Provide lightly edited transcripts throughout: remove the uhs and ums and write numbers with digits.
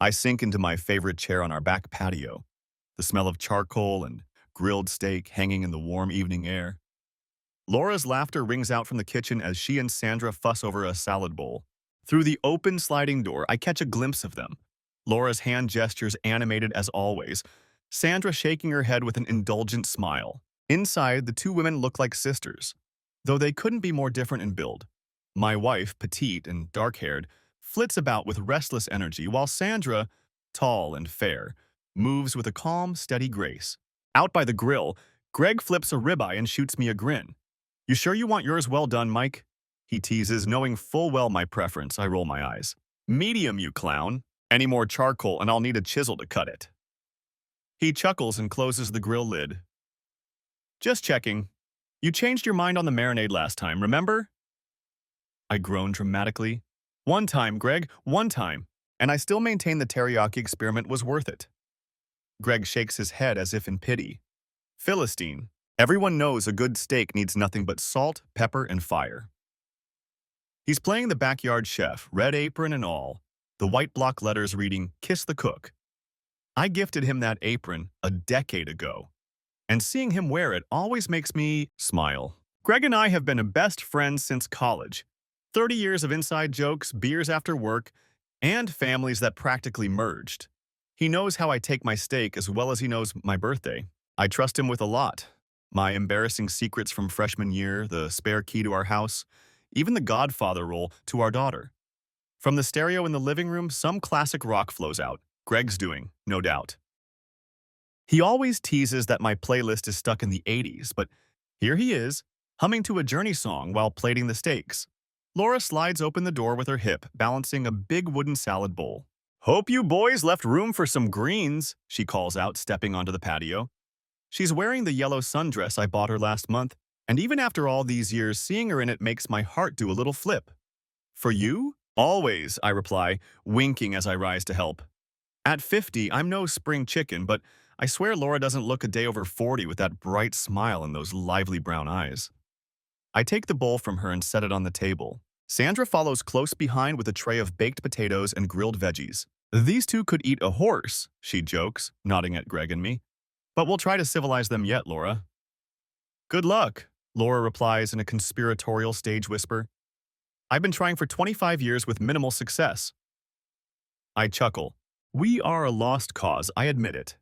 I sink into my favorite chair on our back patio, the smell of charcoal and grilled steak hanging in the warm evening air. Laura's laughter rings out from the kitchen as she and Sandra fuss over a salad bowl. Through the open sliding door, I catch a glimpse of them. Laura's hand gestures animated as always, Sandra shaking her head with an indulgent smile. Inside, the two women look like sisters, though they couldn't be more different in build. My wife, petite and dark-haired, flits about with restless energy, while Sandra, tall and fair, moves with a calm, steady grace. Out by the grill, Greg flips a ribeye and shoots me a grin. "You sure you want yours well done, Mike?" He teases, knowing full well my preference. I roll my eyes. "Medium, you clown. Any more charcoal and I'll need a chisel to cut it." He chuckles and closes the grill lid. "Just checking. You changed your mind on the marinade last time, remember?" I groan dramatically. "One time, Greg, one time. And I still maintain the teriyaki experiment was worth it." Greg shakes his head as if in pity. "Philistine, everyone knows a good steak needs nothing but salt, pepper, and fire." He's playing the backyard chef, red apron and all, the white block letters reading, "Kiss the Cook." I gifted him that apron a decade ago, and seeing him wear it always makes me smile. Greg and I have been best friends since college. 30 years of inside jokes, beers after work, and families that practically merged. He knows how I take my steak as well as he knows my birthday. I trust him with a lot. My embarrassing secrets from freshman year, the spare key to our house, even the godfather role to our daughter. From the stereo in the living room, some classic rock flows out. Greg's doing, no doubt. He always teases that my playlist is stuck in the 80s, but here he is, humming to a Journey song while plating the steaks. Laura slides open the door with her hip, balancing a big wooden salad bowl. "Hope you boys left room for some greens," she calls out, stepping onto the patio. She's wearing the yellow sundress I bought her last month, and even after all these years, seeing her in it makes my heart do a little flip. "For you?" "Always," I reply, winking as I rise to help. At 50, I'm no spring chicken, but I swear Laura doesn't look a day over 40 with that bright smile and those lively brown eyes. I take the bowl from her and set it on the table. Sandra follows close behind with a tray of baked potatoes and grilled veggies. "These two could eat a horse," she jokes, nodding at Greg and me. "But we'll try to civilize them yet, Laura." "Good luck," Laura replies in a conspiratorial stage whisper. "I've been trying for 25 years with minimal success." I chuckle. We are a lost cause, I admit it.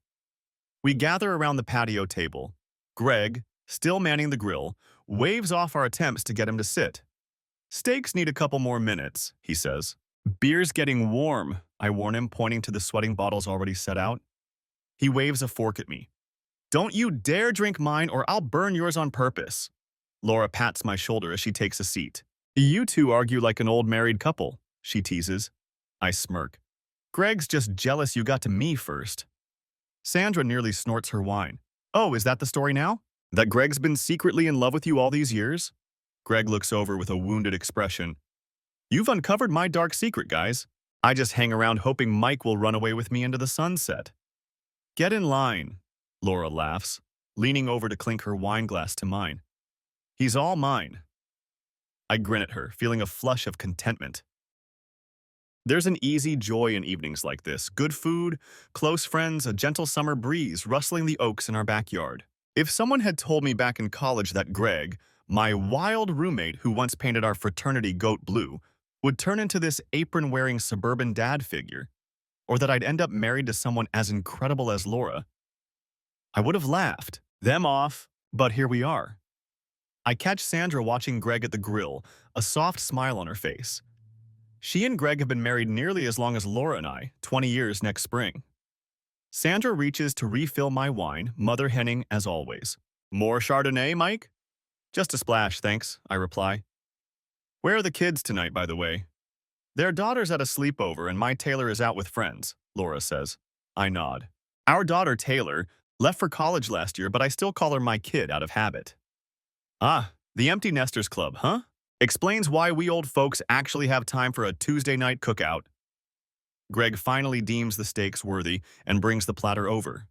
We gather around the patio table. Greg, still manning the grill, waves off our attempts to get him to sit. "Steaks need a couple more minutes," he says. "Beer's getting warm," I warn him, pointing to the sweating bottles already set out. He waves a fork at me. "Don't you dare drink mine or I'll burn yours on purpose." Laura pats my shoulder as she takes a seat. "You two argue like an old married couple," she teases. I smirk. "Greg's just jealous you got to me first." Sandra nearly snorts her wine. "Oh, is that the story now? That Greg's been secretly in love with you all these years?" Greg looks over with a wounded expression. "You've uncovered my dark secret, guys. I just hang around hoping Mike will run away with me into the sunset." "Get in line," Laura laughs, leaning over to clink her wine glass to mine. "He's all mine." I grin at her, feeling a flush of contentment. There's an easy joy in evenings like this. Good food, close friends, a gentle summer breeze rustling the oaks in our backyard. If someone had told me back in college that Greg, my wild roommate who once painted our fraternity goat blue, would turn into this apron-wearing suburban dad figure, or that I'd end up married to someone as incredible as Laura, I would have laughed them off, but here we are. I catch Sandra watching Greg at the grill, a soft smile on her face. She and Greg have been married nearly as long as Laura and I, 20 years next spring. Sandra reaches to refill my wine, mother henning as always. "More Chardonnay, Mike?" "Just a splash, thanks," I reply. "Where are the kids tonight, by the way?" "Their daughter's at a sleepover and my Taylor is out with friends," Laura says. I nod. "Our daughter, Taylor, left for college last year, but I still call her my kid out of habit." "Ah, the Empty Nesters Club, huh? Explains why we old folks actually have time for a Tuesday night cookout." Greg finally deems the steaks worthy and brings the platter over.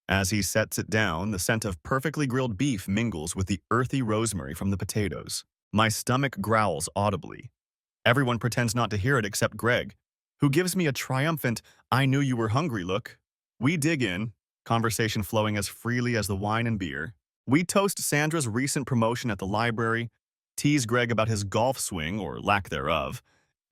As he sets it down, the scent of perfectly grilled beef mingles with the earthy rosemary from the potatoes. My stomach growls audibly. Everyone pretends not to hear it except Greg, who gives me a triumphant, "I knew you were hungry" look. We dig in, conversation flowing as freely as the wine and beer. We toast Sandra's recent promotion at the library, tease Greg about his golf swing or lack thereof,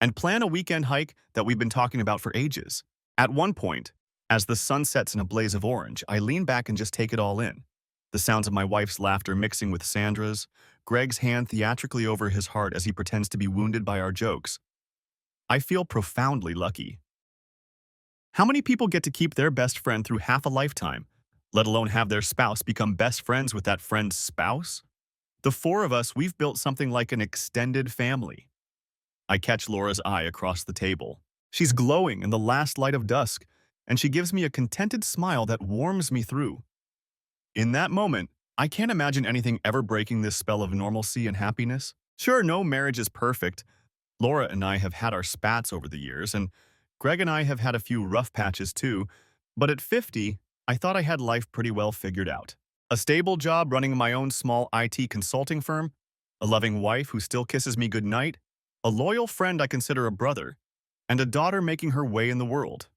and plan a weekend hike that we've been talking about for ages. At one point, as the sun sets in a blaze of orange, I lean back and just take it all in. The sounds of my wife's laughter mixing with Sandra's, Greg's hand theatrically over his heart as he pretends to be wounded by our jokes. I feel profoundly lucky. How many people get to keep their best friend through half a lifetime, let alone have their spouse become best friends with that friend's spouse? The four of us, we've built something like an extended family. I catch Laura's eye across the table. She's glowing in the last light of dusk, and she gives me a contented smile that warms me through. In that moment, I can't imagine anything ever breaking this spell of normalcy and happiness. Sure, no marriage is perfect. Laura and I have had our spats over the years, and Greg and I have had a few rough patches too, but at 50, I thought I had life pretty well figured out. A stable job running my own small IT consulting firm, a loving wife who still kisses me goodnight, a loyal friend I consider a brother, and a daughter making her way in the world.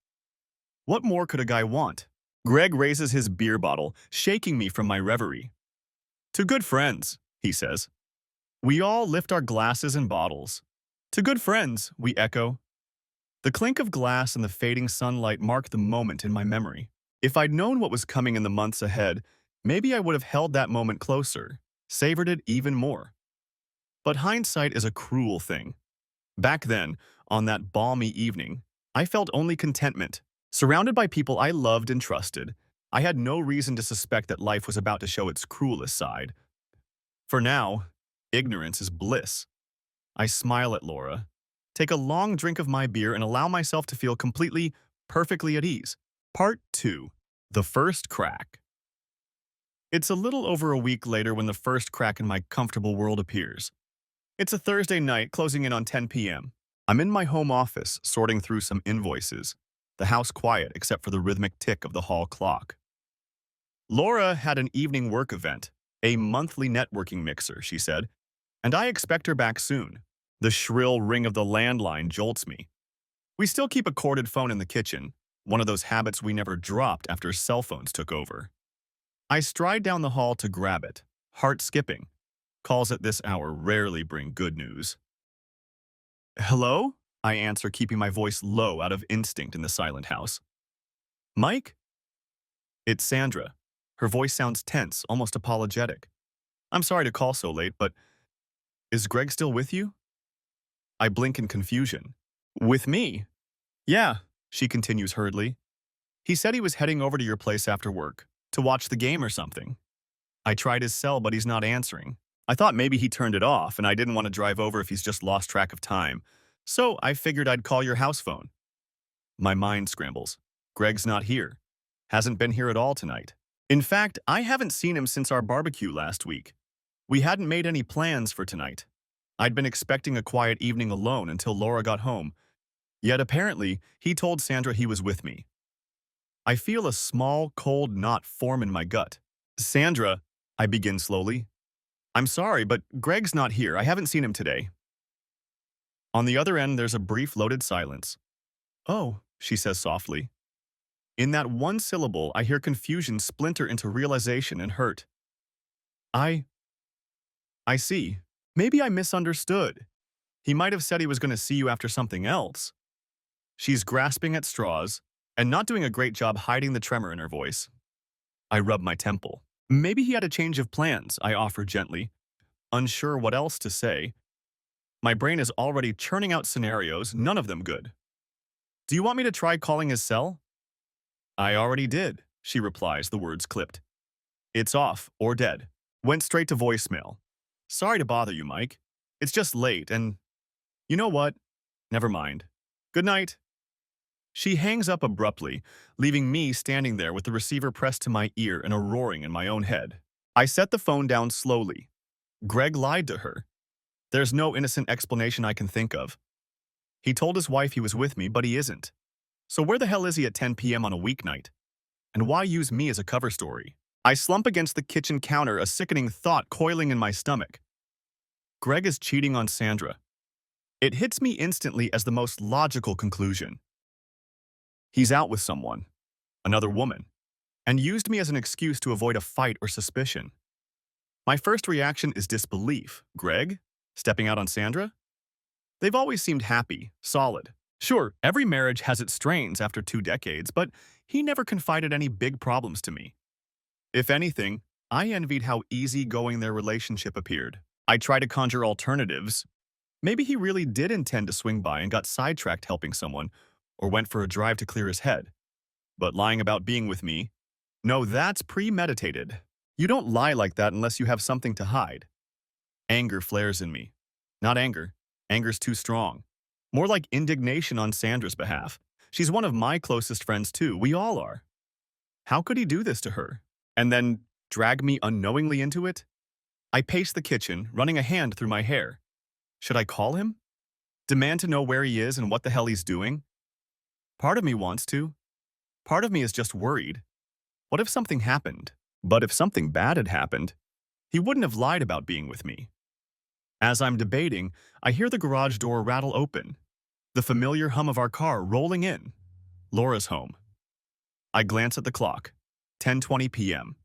What more could a guy want? Greg raises his beer bottle, shaking me from my reverie. "To good friends," he says. We all lift our glasses and bottles. "To good friends," we echo. The clink of glass and the fading sunlight mark the moment in my memory. If I'd known what was coming in the months ahead, maybe I would have held that moment closer, savored it even more. But hindsight is a cruel thing. Back then, on that balmy evening, I felt only contentment. Surrounded by people I loved and trusted, I had no reason to suspect that life was about to show its cruelest side. For now, ignorance is bliss. I smile at Laura, take a long drink of my beer, and allow myself to feel completely, perfectly at ease. Part 2. The First Crack. It's a little over a week later when the first crack in my comfortable world appears. It's a Thursday night, closing in on 10 p.m. I'm in my home office, sorting through some invoices, the house quiet except for the rhythmic tick of the hall clock. Laura had an evening work event, a monthly networking mixer, she said, and I expect her back soon. The shrill ring of the landline jolts me. We still keep a corded phone in the kitchen, one of those habits we never dropped after cell phones took over. I stride down the hall to grab it, heart skipping. Calls at this hour rarely bring good news. "Hello?" I answer, keeping my voice low out of instinct in the silent house. "Mike?" It's Sandra. Her voice sounds tense, almost apologetic. "I'm sorry to call so late, but is Greg still with you?" I blink in confusion. "With me?" "Yeah," she continues hurriedly. "He said he was heading over to your place after work, to watch the game or something. I tried his cell, but he's not answering. I thought maybe he turned it off, and I didn't want to drive over if he's just lost track of time. So I figured I'd call your house phone." My mind scrambles. Greg's not here. Hasn't been here at all tonight. In fact, I haven't seen him since our barbecue last week. We hadn't made any plans for tonight. I'd been expecting a quiet evening alone until Laura got home. Yet apparently, he told Sandra he was with me. I feel a small, cold knot form in my gut. "Sandra," I begin slowly. "I'm sorry, but Greg's not here. I haven't seen him today." On the other end, there's a brief, loaded silence. "Oh," she says softly. In that one syllable, I hear confusion splinter into realization and hurt. I see. Maybe I misunderstood. He might have said he was going to see you after something else." She's grasping at straws and not doing a great job hiding the tremor in her voice. I rub my temple. "Maybe he had a change of plans," I offer gently, unsure what else to say. My brain is already churning out scenarios, none of them good. "Do you want me to try calling his cell?" "I already did," she replies, the words clipped. "It's off, or dead. Went straight to voicemail. Sorry to bother you, Mike. It's just late, and you know what? Never mind. Good night." She hangs up abruptly, leaving me standing there with the receiver pressed to my ear and a roaring in my own head. I set the phone down slowly. Greg lied to her. There's no innocent explanation I can think of. He told his wife he was with me, but he isn't. So where the hell is he at 10 p.m. on a weeknight? And why use me as a cover story? I slump against the kitchen counter, a sickening thought coiling in my stomach. Greg is cheating on Sandra. It hits me instantly as the most logical conclusion. He's out with someone, another woman, and used me as an excuse to avoid a fight or suspicion. My first reaction is disbelief. Greg? Stepping out on Sandra? They've always seemed happy, solid. Sure, every marriage has its strains after 2 decades, but he never confided any big problems to me. If anything, I envied how easygoing their relationship appeared. I tried to conjure alternatives. Maybe he really did intend to swing by and got sidetracked helping someone, or went for a drive to clear his head. But lying about being with me? No, that's premeditated. You don't lie like that unless you have something to hide. Anger flares in me. Not anger. Anger's too strong. More like indignation on Sandra's behalf. She's one of my closest friends too. We all are. How could he do this to her? And then drag me unknowingly into it? I pace the kitchen, running a hand through my hair. Should I call him? Demand to know where he is and what the hell he's doing? Part of me wants to. Part of me is just worried. What if something happened? But if something bad had happened, he wouldn't have lied about being with me. As I'm debating, I hear the garage door rattle open. The familiar hum of our car rolling in. Laura's home. I glance at the clock. 10:20 p.m.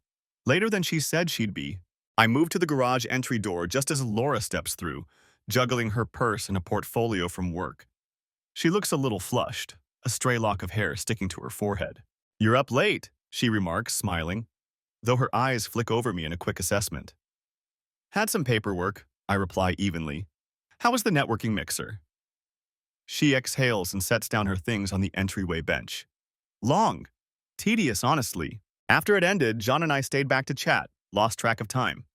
Later than she said she'd be. I move to the garage entry door just as Laura steps through, juggling her purse and a portfolio from work. She looks a little flushed, a stray lock of hair sticking to her forehead. "You're up late," she remarks, smiling, though her eyes flick over me in a quick assessment. "Had some paperwork," I reply evenly. "How was the networking mixer?" She exhales and sets down her things on the entryway bench. Long. Tedious, honestly. After it ended, John and I stayed back to chat, lost track of time.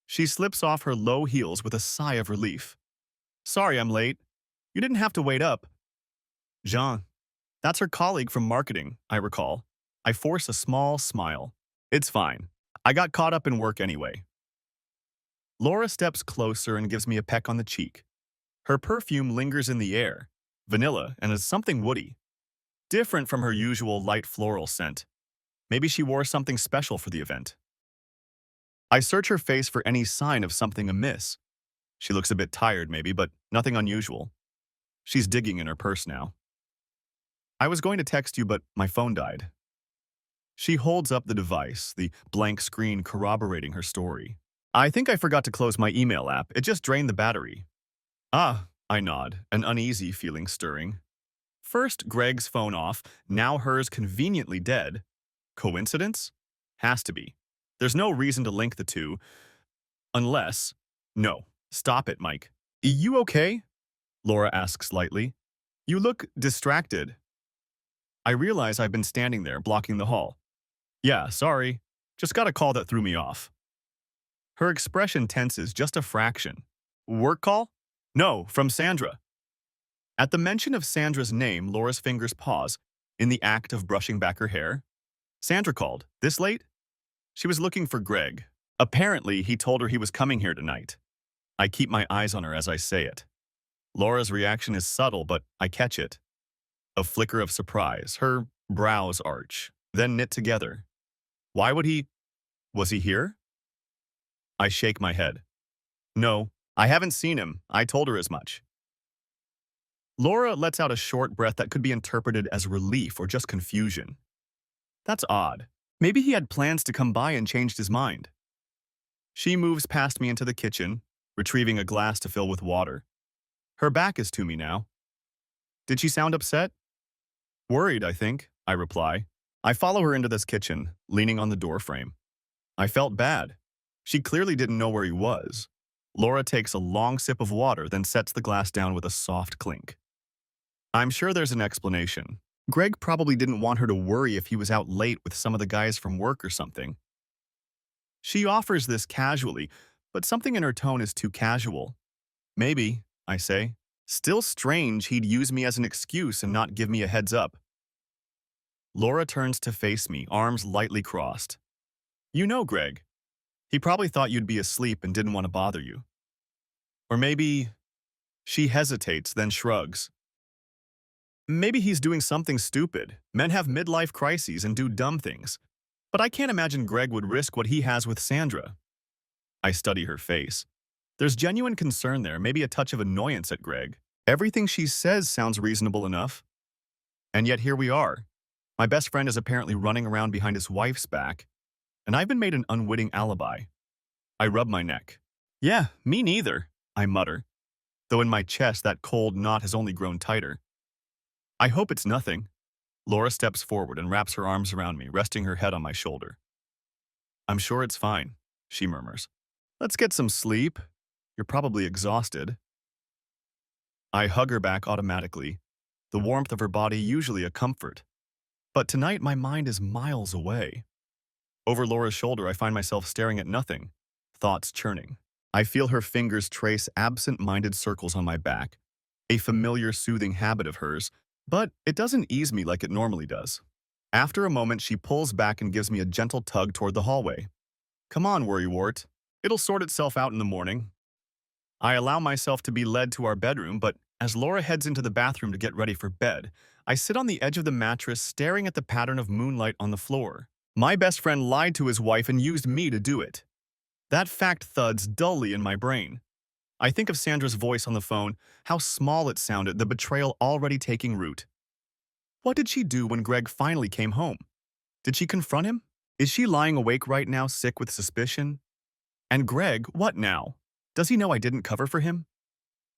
She slips off her low heels with a sigh of relief. "Sorry I'm late. You didn't have to wait up." Jean. That's her colleague from marketing, I recall. I force a small smile. It's fine. I got caught up in work anyway. Laura steps closer and gives me a peck on the cheek. Her perfume lingers in the air, vanilla, and is something woody. Different from her usual light floral scent. Maybe she wore something special for the event. I search her face for any sign of something amiss. She looks a bit tired maybe, but nothing unusual. She's digging in her purse now. "I was going to text you, but my phone died." She holds up the device, the blank screen corroborating her story. "I think I forgot to close my email app. It just drained the battery." "Ah," I nod, an uneasy feeling stirring. First Greg's phone off, now hers conveniently dead. Coincidence? Has to be. There's no reason to link the two. Unless… No. Stop it, Mike. "You okay?" Laura asks lightly. "You look distracted." I realize I've been standing there, blocking the hall. "Yeah, sorry. Just got a call that threw me off." Her expression tenses just a fraction. "Work call?" "No, from Sandra." At the mention of Sandra's name, Laura's fingers pause, in the act of brushing back her hair. "Sandra called. This late?" "She was looking for Greg. Apparently, he told her he was coming here tonight." I keep my eyes on her as I say it. Laura's reaction is subtle, but I catch it. A flicker of surprise, her brows arch, then knit together. "Why would he… Was he here?" I shake my head. "No, I haven't seen him. I told her as much." Laura lets out a short breath that could be interpreted as relief or just confusion. That's odd. Maybe he had plans to come by and changed his mind. She moves past me into the kitchen, retrieving a glass to fill with water. Her back is to me now. "Did she sound upset?" "Worried, I think," I reply. I follow her into this kitchen, leaning on the doorframe. I felt bad. She clearly didn't know where he was. Laura takes a long sip of water, then sets the glass down with a soft clink. I'm sure there's an explanation. Greg probably didn't want her to worry if he was out late with some of the guys from work or something. She offers this casually, but something in her tone is too casual. "Maybe," I say. Still strange he'd use me as an excuse and not give me a heads up. Laura turns to face me, arms lightly crossed. "You know Greg. He probably thought you'd be asleep and didn't want to bother you. Or maybe…" She hesitates, then shrugs. "Maybe he's doing something stupid. Men have midlife crises and do dumb things. But I can't imagine Greg would risk what he has with Sandra." I study her face. There's genuine concern there, maybe a touch of annoyance at Greg. Everything she says sounds reasonable enough. And yet here we are. My best friend is apparently running around behind his wife's back, and I've been made an unwitting alibi. I rub my neck. Yeah, me neither, I mutter, though in my chest that cold knot has only grown tighter. I hope it's nothing. Laura steps forward and wraps her arms around me, resting her head on my shoulder. I'm sure it's fine, she murmurs. Let's get some sleep. You're probably exhausted. I hug her back automatically, the warmth of her body usually a comfort. But tonight my mind is miles away. Over Laura's shoulder, I find myself staring at nothing, thoughts churning. I feel her fingers trace absent-minded circles on my back, a familiar soothing habit of hers, but it doesn't ease me like it normally does. After a moment, she pulls back and gives me a gentle tug toward the hallway. Come on, worrywart. It'll sort itself out in the morning. I allow myself to be led to our bedroom, but as Laura heads into the bathroom to get ready for bed, I sit on the edge of the mattress staring at the pattern of moonlight on the floor. My best friend lied to his wife and used me to do it. That fact thuds dully in my brain. I think of Sandra's voice on the phone, how small it sounded, the betrayal already taking root. What did she do when Greg finally came home? Did she confront him? Is she lying awake right now, sick with suspicion? And Greg, what now? Does he know I didn't cover for him?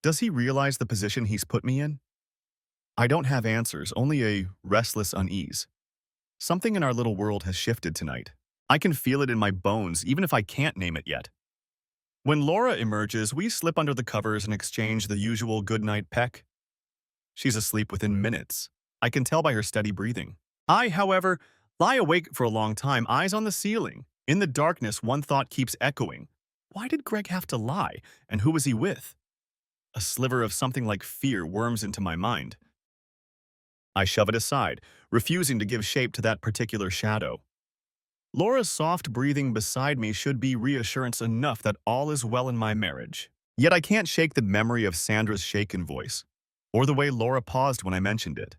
Does he realize the position he's put me in? I don't have answers, only a restless unease. Something in our little world has shifted tonight. I can feel it in my bones, even if I can't name it yet. When Laura emerges, we slip under the covers and exchange the usual goodnight peck. She's asleep within minutes. I can tell by her steady breathing. I, however, lie awake for a long time, eyes on the ceiling. In the darkness, one thought keeps echoing. Why did Greg have to lie, and who was he with? A sliver of something like fear worms into my mind. I shove it aside, refusing to give shape to that particular shadow. Laura's soft breathing beside me should be reassurance enough that all is well in my marriage. Yet I can't shake the memory of Sandra's shaken voice, or the way Laura paused when I mentioned it.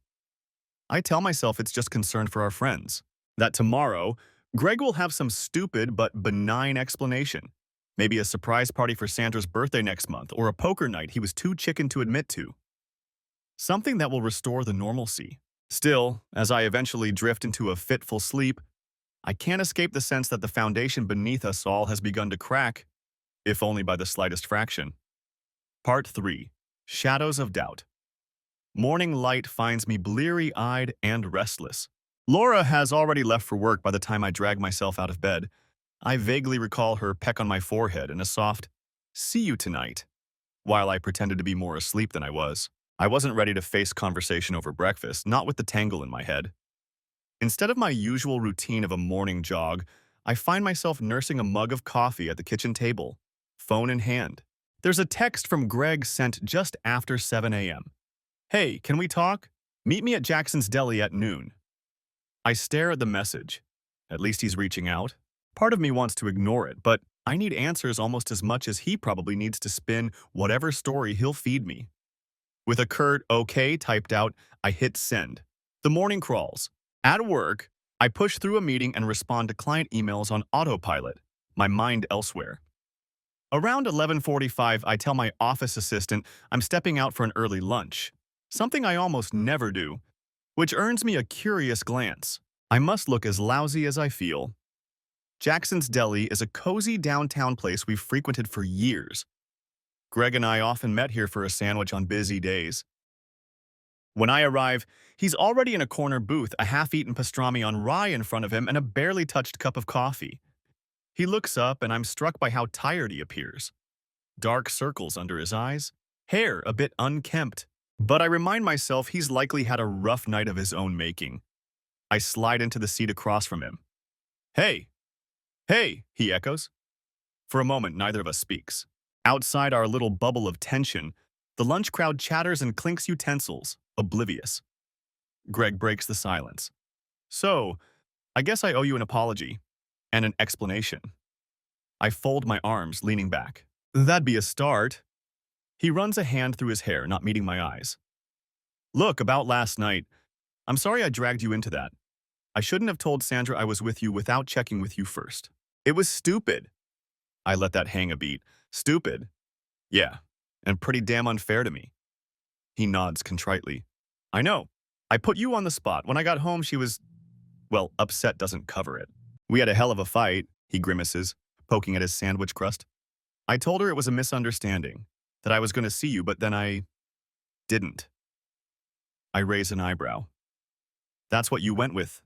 I tell myself it's just concern for our friends, that tomorrow, Greg will have some stupid but benign explanation. Maybe a surprise party for Sandra's birthday next month, or a poker night he was too chicken to admit to. Something that will restore the normalcy. Still, as I eventually drift into a fitful sleep, I can't escape the sense that the foundation beneath us all has begun to crack, if only by the slightest fraction. Part 3. Shadows of Doubt. Morning light finds me bleary-eyed and restless. Laura has already left for work by the time I drag myself out of bed. I vaguely recall her peck on my forehead and a soft, "See you tonight," while I pretended to be more asleep than I was. I wasn't ready to face conversation over breakfast, not with the tangle in my head. Instead of my usual routine of a morning jog, I find myself nursing a mug of coffee at the kitchen table, phone in hand. There's a text from Greg sent just after 7 a.m. Hey, can we talk? Meet me at Jackson's Deli at noon. I stare at the message. At least he's reaching out. Part of me wants to ignore it, but I need answers almost as much as he probably needs to spin whatever story he'll feed me. With a curt "okay" typed out, I hit send. The morning crawls. At work, I push through a meeting and respond to client emails on autopilot, my mind elsewhere. Around 11:45, I tell my office assistant I'm stepping out for an early lunch, something I almost never do, which earns me a curious glance. I must look as lousy as I feel. Jackson's Deli is a cozy downtown place we've frequented for years. Greg and I often met here for a sandwich on busy days. When I arrive, he's already in a corner booth, a half-eaten pastrami on rye in front of him and a barely touched cup of coffee. He looks up and I'm struck by how tired he appears. Dark circles under his eyes, hair a bit unkempt. But I remind myself he's likely had a rough night of his own making. I slide into the seat across from him. Hey, hey, he echoes. For a moment, neither of us speaks. Outside our little bubble of tension, the lunch crowd chatters and clinks utensils, oblivious. Greg breaks the silence. So, I guess I owe you an apology and an explanation. I fold my arms, leaning back. That'd be a start. He runs a hand through his hair, not meeting my eyes. Look, about last night, I'm sorry I dragged you into that. I shouldn't have told Sandra I was with you without checking with you first. It was stupid. I let that hang a beat. Stupid? Yeah, and pretty damn unfair to me. He nods contritely. I know. I put you on the spot. When I got home, she was, well, upset doesn't cover it. We had a hell of a fight, he grimaces, poking at his sandwich crust. I told her it was a misunderstanding, that I was going to see you, but then I didn't. I raise an eyebrow. That's what you went with.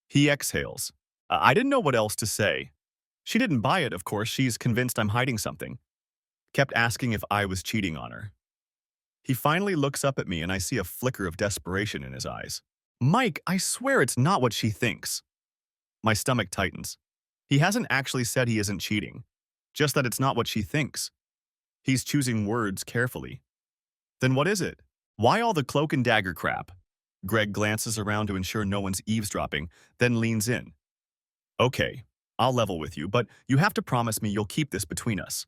He exhales. I didn't know what else to say. She didn't buy it, of course. She's convinced I'm hiding something. Kept asking if I was cheating on her. He finally looks up at me and I see a flicker of desperation in his eyes. Mike, I swear it's not what she thinks. My stomach tightens. He hasn't actually said he isn't cheating, just that it's not what she thinks. He's choosing words carefully. Then what is it? Why all the cloak and dagger crap? Greg glances around to ensure no one's eavesdropping, then leans in. Okay, I'll level with you, but you have to promise me you'll keep this between us.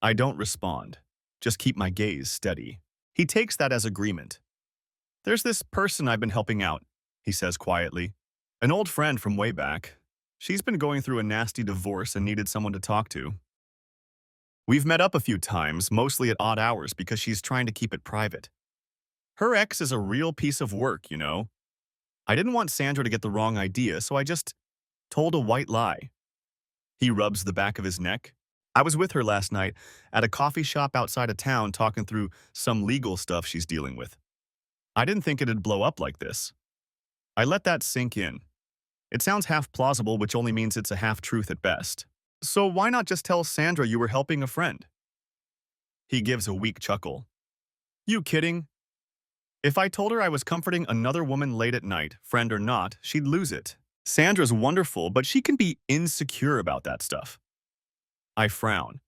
I don't respond, just keep my gaze steady. He takes that as agreement. There's this person I've been helping out, he says quietly. An old friend from way back. She's been going through a nasty divorce and needed someone to talk to. We've met up a few times, mostly at odd hours because she's trying to keep it private. Her ex is a real piece of work, you know. I didn't want Sandra to get the wrong idea, so I just told a white lie. He rubs the back of his neck. I was with her last night at a coffee shop outside of town talking through some legal stuff she's dealing with. I didn't think it'd blow up like this. I let that sink in. It sounds half plausible, which only means it's a half-truth at best. So why not just tell Sandra you were helping a friend? He gives a weak chuckle. You kidding? If I told her I was comforting another woman late at night, friend or not, she'd lose it. Sandra's wonderful, but she can be insecure about that stuff. I frown.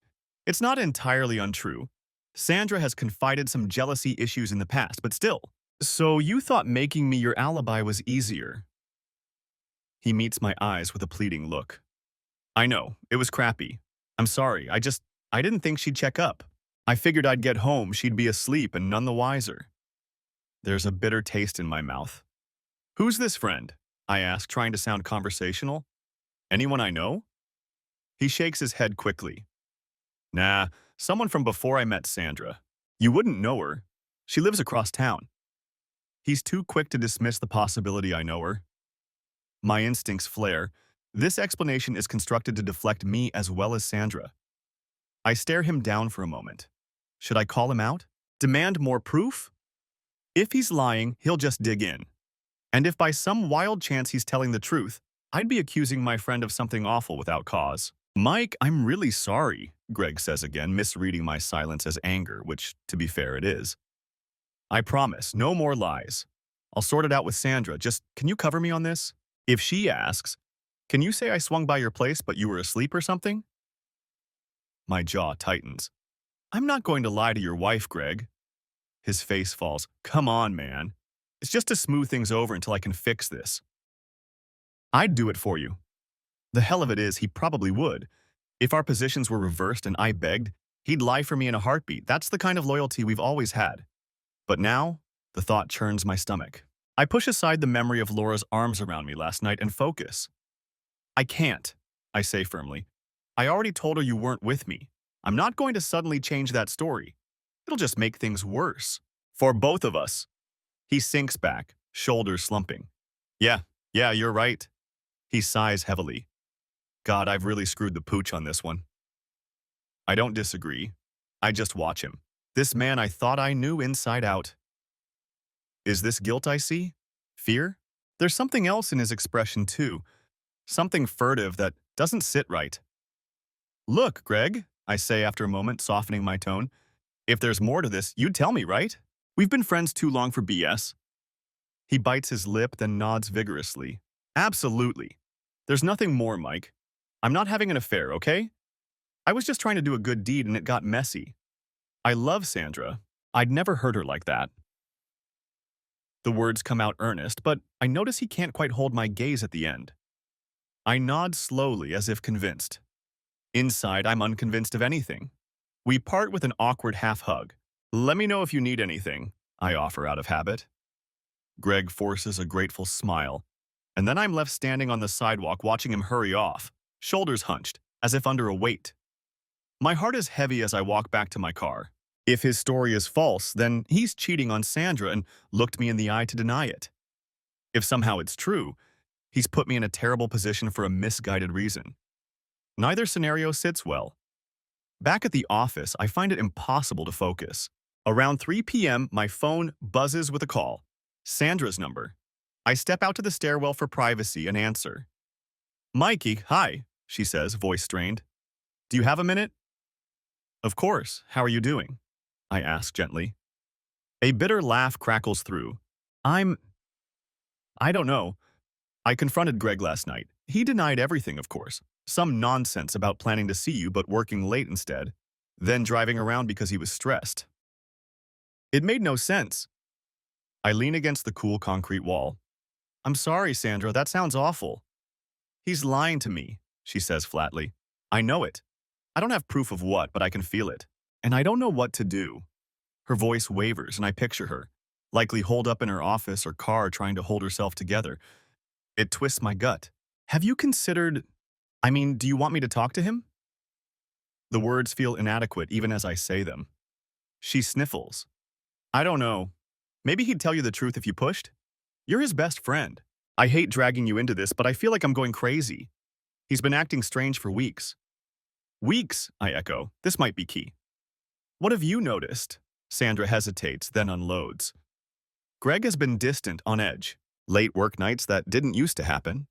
It's not entirely untrue. Sandra has confided some jealousy issues in the past, but still. So you thought making me your alibi was easier? He meets my eyes with a pleading look. I know, it was crappy. I'm sorry, I didn't think she'd check up. I figured I'd get home, she'd be asleep and none the wiser. There's a bitter taste in my mouth. Who's this friend? I ask, trying to sound conversational. Anyone I know? He shakes his head quickly. Nah, someone from before I met Sandra. You wouldn't know her. She lives across town. He's too quick to dismiss the possibility I know her. My instincts flare. This explanation is constructed to deflect me as well as Sandra. I stare him down for a moment. Should I call him out? Demand more proof? If he's lying, he'll just dig in. And if by some wild chance he's telling the truth, I'd be accusing my friend of something awful without cause. Mike, I'm really sorry, Greg says again, misreading my silence as anger, which, to be fair, it is. I promise, no more lies. I'll sort it out with Sandra. Just, can you cover me on this? If she asks, can you say I swung by your place but you were asleep or something? My jaw tightens. I'm not going to lie to your wife, Greg. His face falls. Come on, man. It's just to smooth things over until I can fix this. I'd do it for you. The hell of it is, he probably would. If our positions were reversed and I begged, he'd lie for me in a heartbeat. That's the kind of loyalty we've always had. But now, the thought churns my stomach. I push aside the memory of Laura's arms around me last night and focus. I can't, I say firmly. I already told her you weren't with me. I'm not going to suddenly change that story. It'll just make things worse. For both of us. He sinks back, shoulders slumping. Yeah, you're right. He sighs heavily. God, I've really screwed the pooch on this one. I don't disagree. I just watch him. This man I thought I knew inside out. Is this guilt I see? Fear? There's something else in his expression too. Something furtive that doesn't sit right. Look, Greg, I say after a moment, softening my tone. If there's more to this, you'd tell me, right? We've been friends too long for BS. He bites his lip, then nods vigorously. Absolutely. There's nothing more, Mike. I'm not having an affair, okay? I was just trying to do a good deed and it got messy. I love Sandra. I'd never heard her like that. The words come out earnest, but I notice he can't quite hold my gaze at the end. I nod slowly as if convinced. Inside, I'm unconvinced of anything. We part with an awkward half-hug. Let me know if you need anything, I offer out of habit. Greg forces a grateful smile, and then I'm left standing on the sidewalk watching him hurry off, shoulders hunched, as if under a weight. My heart is heavy as I walk back to my car. If his story is false, then he's cheating on Sandra and looked me in the eye to deny it. If somehow it's true, he's put me in a terrible position for a misguided reason. Neither scenario sits well. Back at the office, I find it impossible to focus. Around 3 p.m., my phone buzzes with a call. Sandra's number. I step out to the stairwell for privacy and answer. Mikey, hi, she says, voice strained. Do you have a minute? Of course. How are you doing? I ask gently. A bitter laugh crackles through. I don't know. I confronted Greg last night. He denied everything, of course. Some nonsense about planning to see you but working late instead. Then driving around because he was stressed. It made no sense. I lean against the cool concrete wall. I'm sorry, Sandra, that sounds awful. He's lying to me, she says flatly. I know it. I don't have proof of what, but I can feel it. And I don't know what to do. Her voice wavers, and I picture her, likely holed up in her office or car trying to hold herself together. It twists my gut. Have you considered... do you want me to talk to him? The words feel inadequate even as I say them. She sniffles. I don't know. Maybe he'd tell you the truth if you pushed? You're his best friend. I hate dragging you into this, but I feel like I'm going crazy. He's been acting strange for weeks. Weeks, I echo. This might be key. What have you noticed? Sandra hesitates, then unloads. Greg has been distant, on edge. Late work nights that didn't used to happen.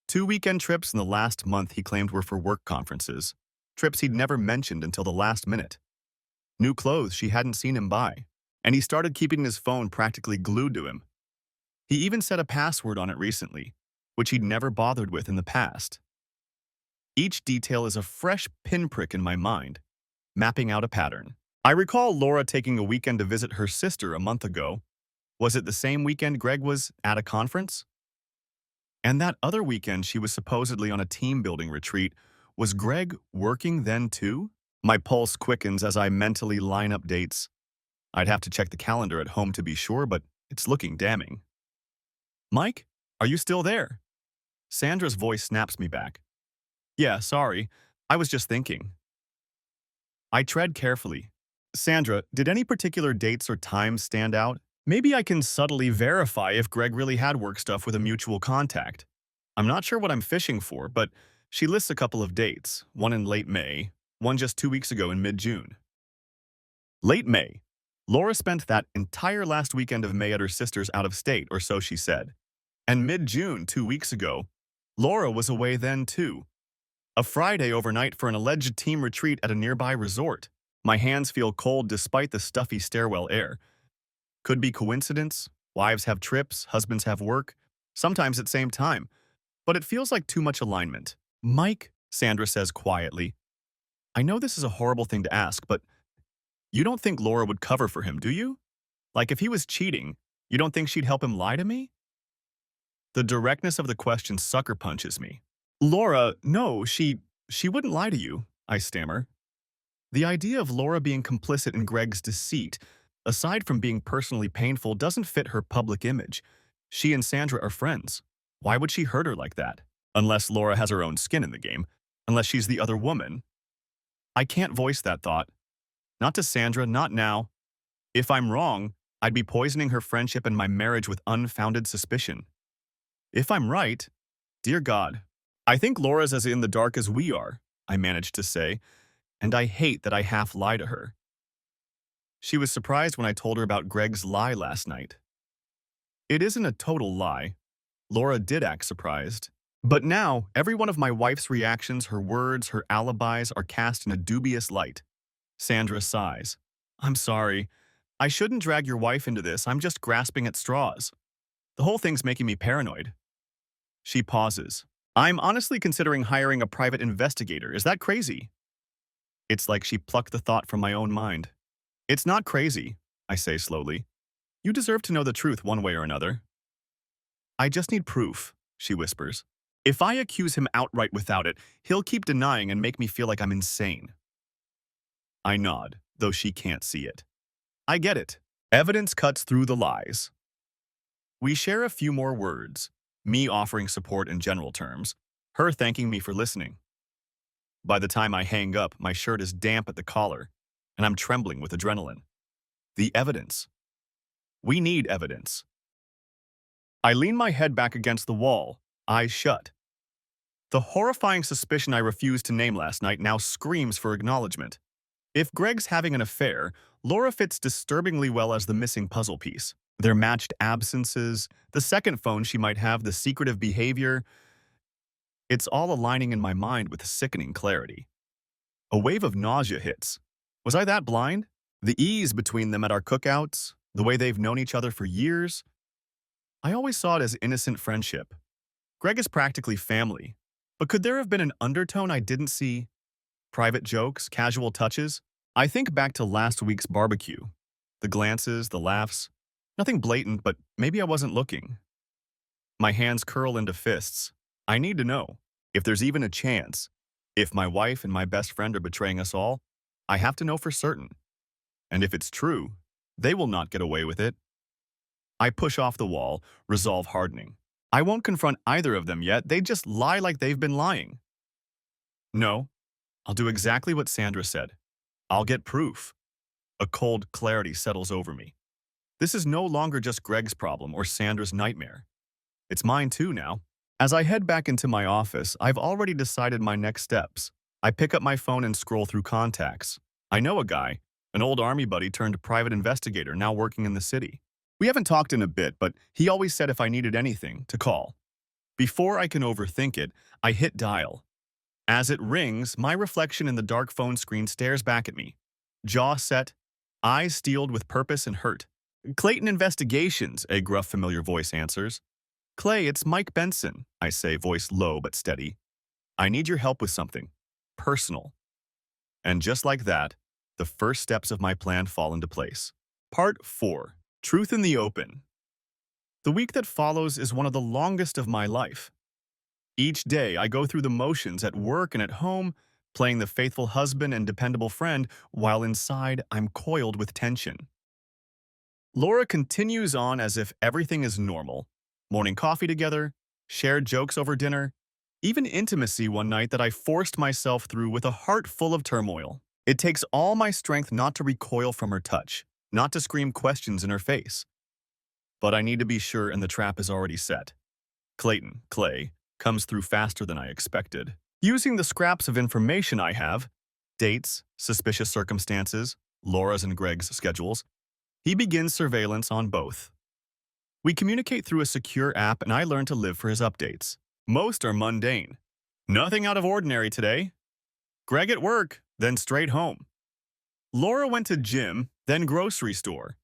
2 weekend trips in the last month he claimed were for work conferences. Trips he'd never mentioned until the last minute. New clothes she hadn't seen him buy. And he started keeping his phone practically glued to him. He even set a password on it recently, which he'd never bothered with in the past. Each detail is a fresh pinprick in my mind, mapping out a pattern. I recall Laura taking a weekend to visit her sister a month ago. Was it the same weekend Greg was at a conference? And that other weekend she was supposedly on a team-building retreat, was Greg working then too? My pulse quickens as I mentally line up dates. I'd have to check the calendar at home to be sure, but it's looking damning. Mike, are you still there? Sandra's voice snaps me back. Yeah, sorry. I was just thinking. I tread carefully. Sandra, did any particular dates or times stand out? Maybe I can subtly verify if Greg really had work stuff with a mutual contact. I'm not sure what I'm fishing for, but she lists a couple of dates, one in late May, one just 2 weeks ago in mid-June. Late May. Laura spent that entire last weekend of May at her sister's out of state, or so she said. And mid-June, 2 weeks ago, Laura was away then too. A Friday overnight for an alleged team retreat at a nearby resort. My hands feel cold despite the stuffy stairwell air. Could be coincidence. Wives have trips, husbands have work, sometimes at same time. But it feels like too much alignment. Mike, Sandra says quietly, I know this is a horrible thing to ask, but you don't think Laura would cover for him, do you? Like if he was cheating, you don't think she'd help him lie to me? The directness of the question sucker punches me. Laura, no, she wouldn't lie to you, I stammer. The idea of Laura being complicit in Greg's deceit, aside from being personally painful, doesn't fit her public image. She and Sandra are friends. Why would she hurt her like that? Unless Laura has her own skin in the game. Unless she's the other woman. I can't voice that thought. Not to Sandra, not now. If I'm wrong, I'd be poisoning her friendship and my marriage with unfounded suspicion. If I'm right, dear God, I think Laura's as in the dark as we are, I managed to say, and I hate that I half lie to her. She was surprised when I told her about Greg's lie last night. It isn't a total lie. Laura did act surprised. But now, every one of my wife's reactions, her words, her alibis are cast in a dubious light. Sandra sighs. I'm sorry. I shouldn't drag your wife into this. I'm just grasping at straws. The whole thing's making me paranoid. She pauses. I'm honestly considering hiring a private investigator. Is that crazy? It's like she plucked the thought from my own mind. It's not crazy, I say slowly. You deserve to know the truth one way or another. I just need proof, she whispers. If I accuse him outright without it, he'll keep denying and make me feel like I'm insane. I nod, though she can't see it. I get it. Evidence cuts through the lies. We share a few more words, me offering support in general terms, her thanking me for listening. By the time I hang up, my shirt is damp at the collar, and I'm trembling with adrenaline. The evidence. We need evidence. I lean my head back against the wall, eyes shut. The horrifying suspicion I refused to name last night now screams for acknowledgement. If Greg's having an affair, Laura fits disturbingly well as the missing puzzle piece. Their matched absences, the second phone she might have, the secretive behavior, it's all aligning in my mind with sickening clarity. A wave of nausea hits. Was I that blind? The ease between them at our cookouts, the way they've known each other for years. I always saw it as innocent friendship. Greg is practically family. But could there have been an undertone I didn't see? Private jokes, casual touches? I think back to last week's barbecue. The glances, the laughs. Nothing blatant, but maybe I wasn't looking. My hands curl into fists. I need to know. If there's even a chance. If my wife and my best friend are betraying us all, I have to know for certain. And if it's true, they will not get away with it. I push off the wall, resolve hardening. I won't confront either of them yet, they just lie like they've been lying. No, I'll do exactly what Sandra said. I'll get proof. A cold clarity settles over me. This is no longer just Greg's problem or Sandra's nightmare. It's mine too now. As I head back into my office, I've already decided my next steps. I pick up my phone and scroll through contacts. I know a guy, an old army buddy turned private investigator now working in the city. We haven't talked in a bit, but he always said if I needed anything, to call. Before I can overthink it, I hit dial. As it rings, my reflection in the dark phone screen stares back at me. Jaw set, eyes steeled with purpose and hurt. Clayton Investigations, a gruff familiar voice answers. Clay, it's Mike Benson, I say, voice low but steady. I need your help with something. Personal. And just like that, the first steps of my plan fall into place. Part 4. Truth in the Open. The week that follows is one of the longest of my life. Each day, I go through the motions at work and at home, playing the faithful husband and dependable friend, while inside, I'm coiled with tension. Laura continues on as if everything is normal. Morning coffee together, shared jokes over dinner, even intimacy one night that I forced myself through with a heart full of turmoil. It takes all my strength not to recoil from her touch, not to scream questions in her face. But I need to be sure, and the trap is already set. Clayton, Clay, comes through faster than I expected. Using the scraps of information I have, dates, suspicious circumstances, Laura's and Greg's schedules, he begins surveillance on both. We communicate through a secure app, and I learn to live for his updates. Most are mundane. Nothing out of ordinary today. Greg at work, then straight home. Laura went to gym, then grocery store.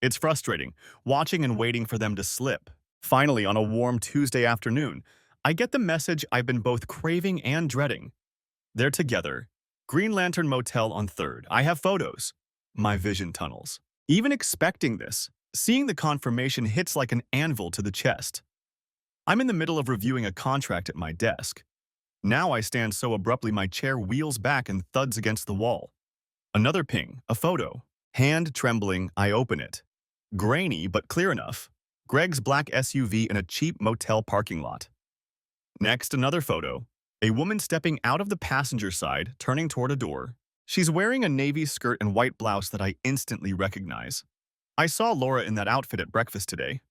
It's frustrating, watching and waiting for them to slip. Finally, on a warm Tuesday afternoon, I get the message I've been both craving and dreading. They're together. Green Lantern Motel on 3rd. I have photos. My vision tunnels. Even expecting this, seeing the confirmation hits like an anvil to the chest. I'm in the middle of reviewing a contract at my desk. Now I stand so abruptly my chair wheels back and thuds against the wall. Another ping, a photo. Hand trembling, I open it. Grainy, but clear enough. Greg's black SUV in a cheap motel parking lot. Next, another photo. A woman stepping out of the passenger side, turning toward a door. She's wearing a navy skirt and white blouse that I instantly recognize. I saw Laura in that outfit at breakfast today.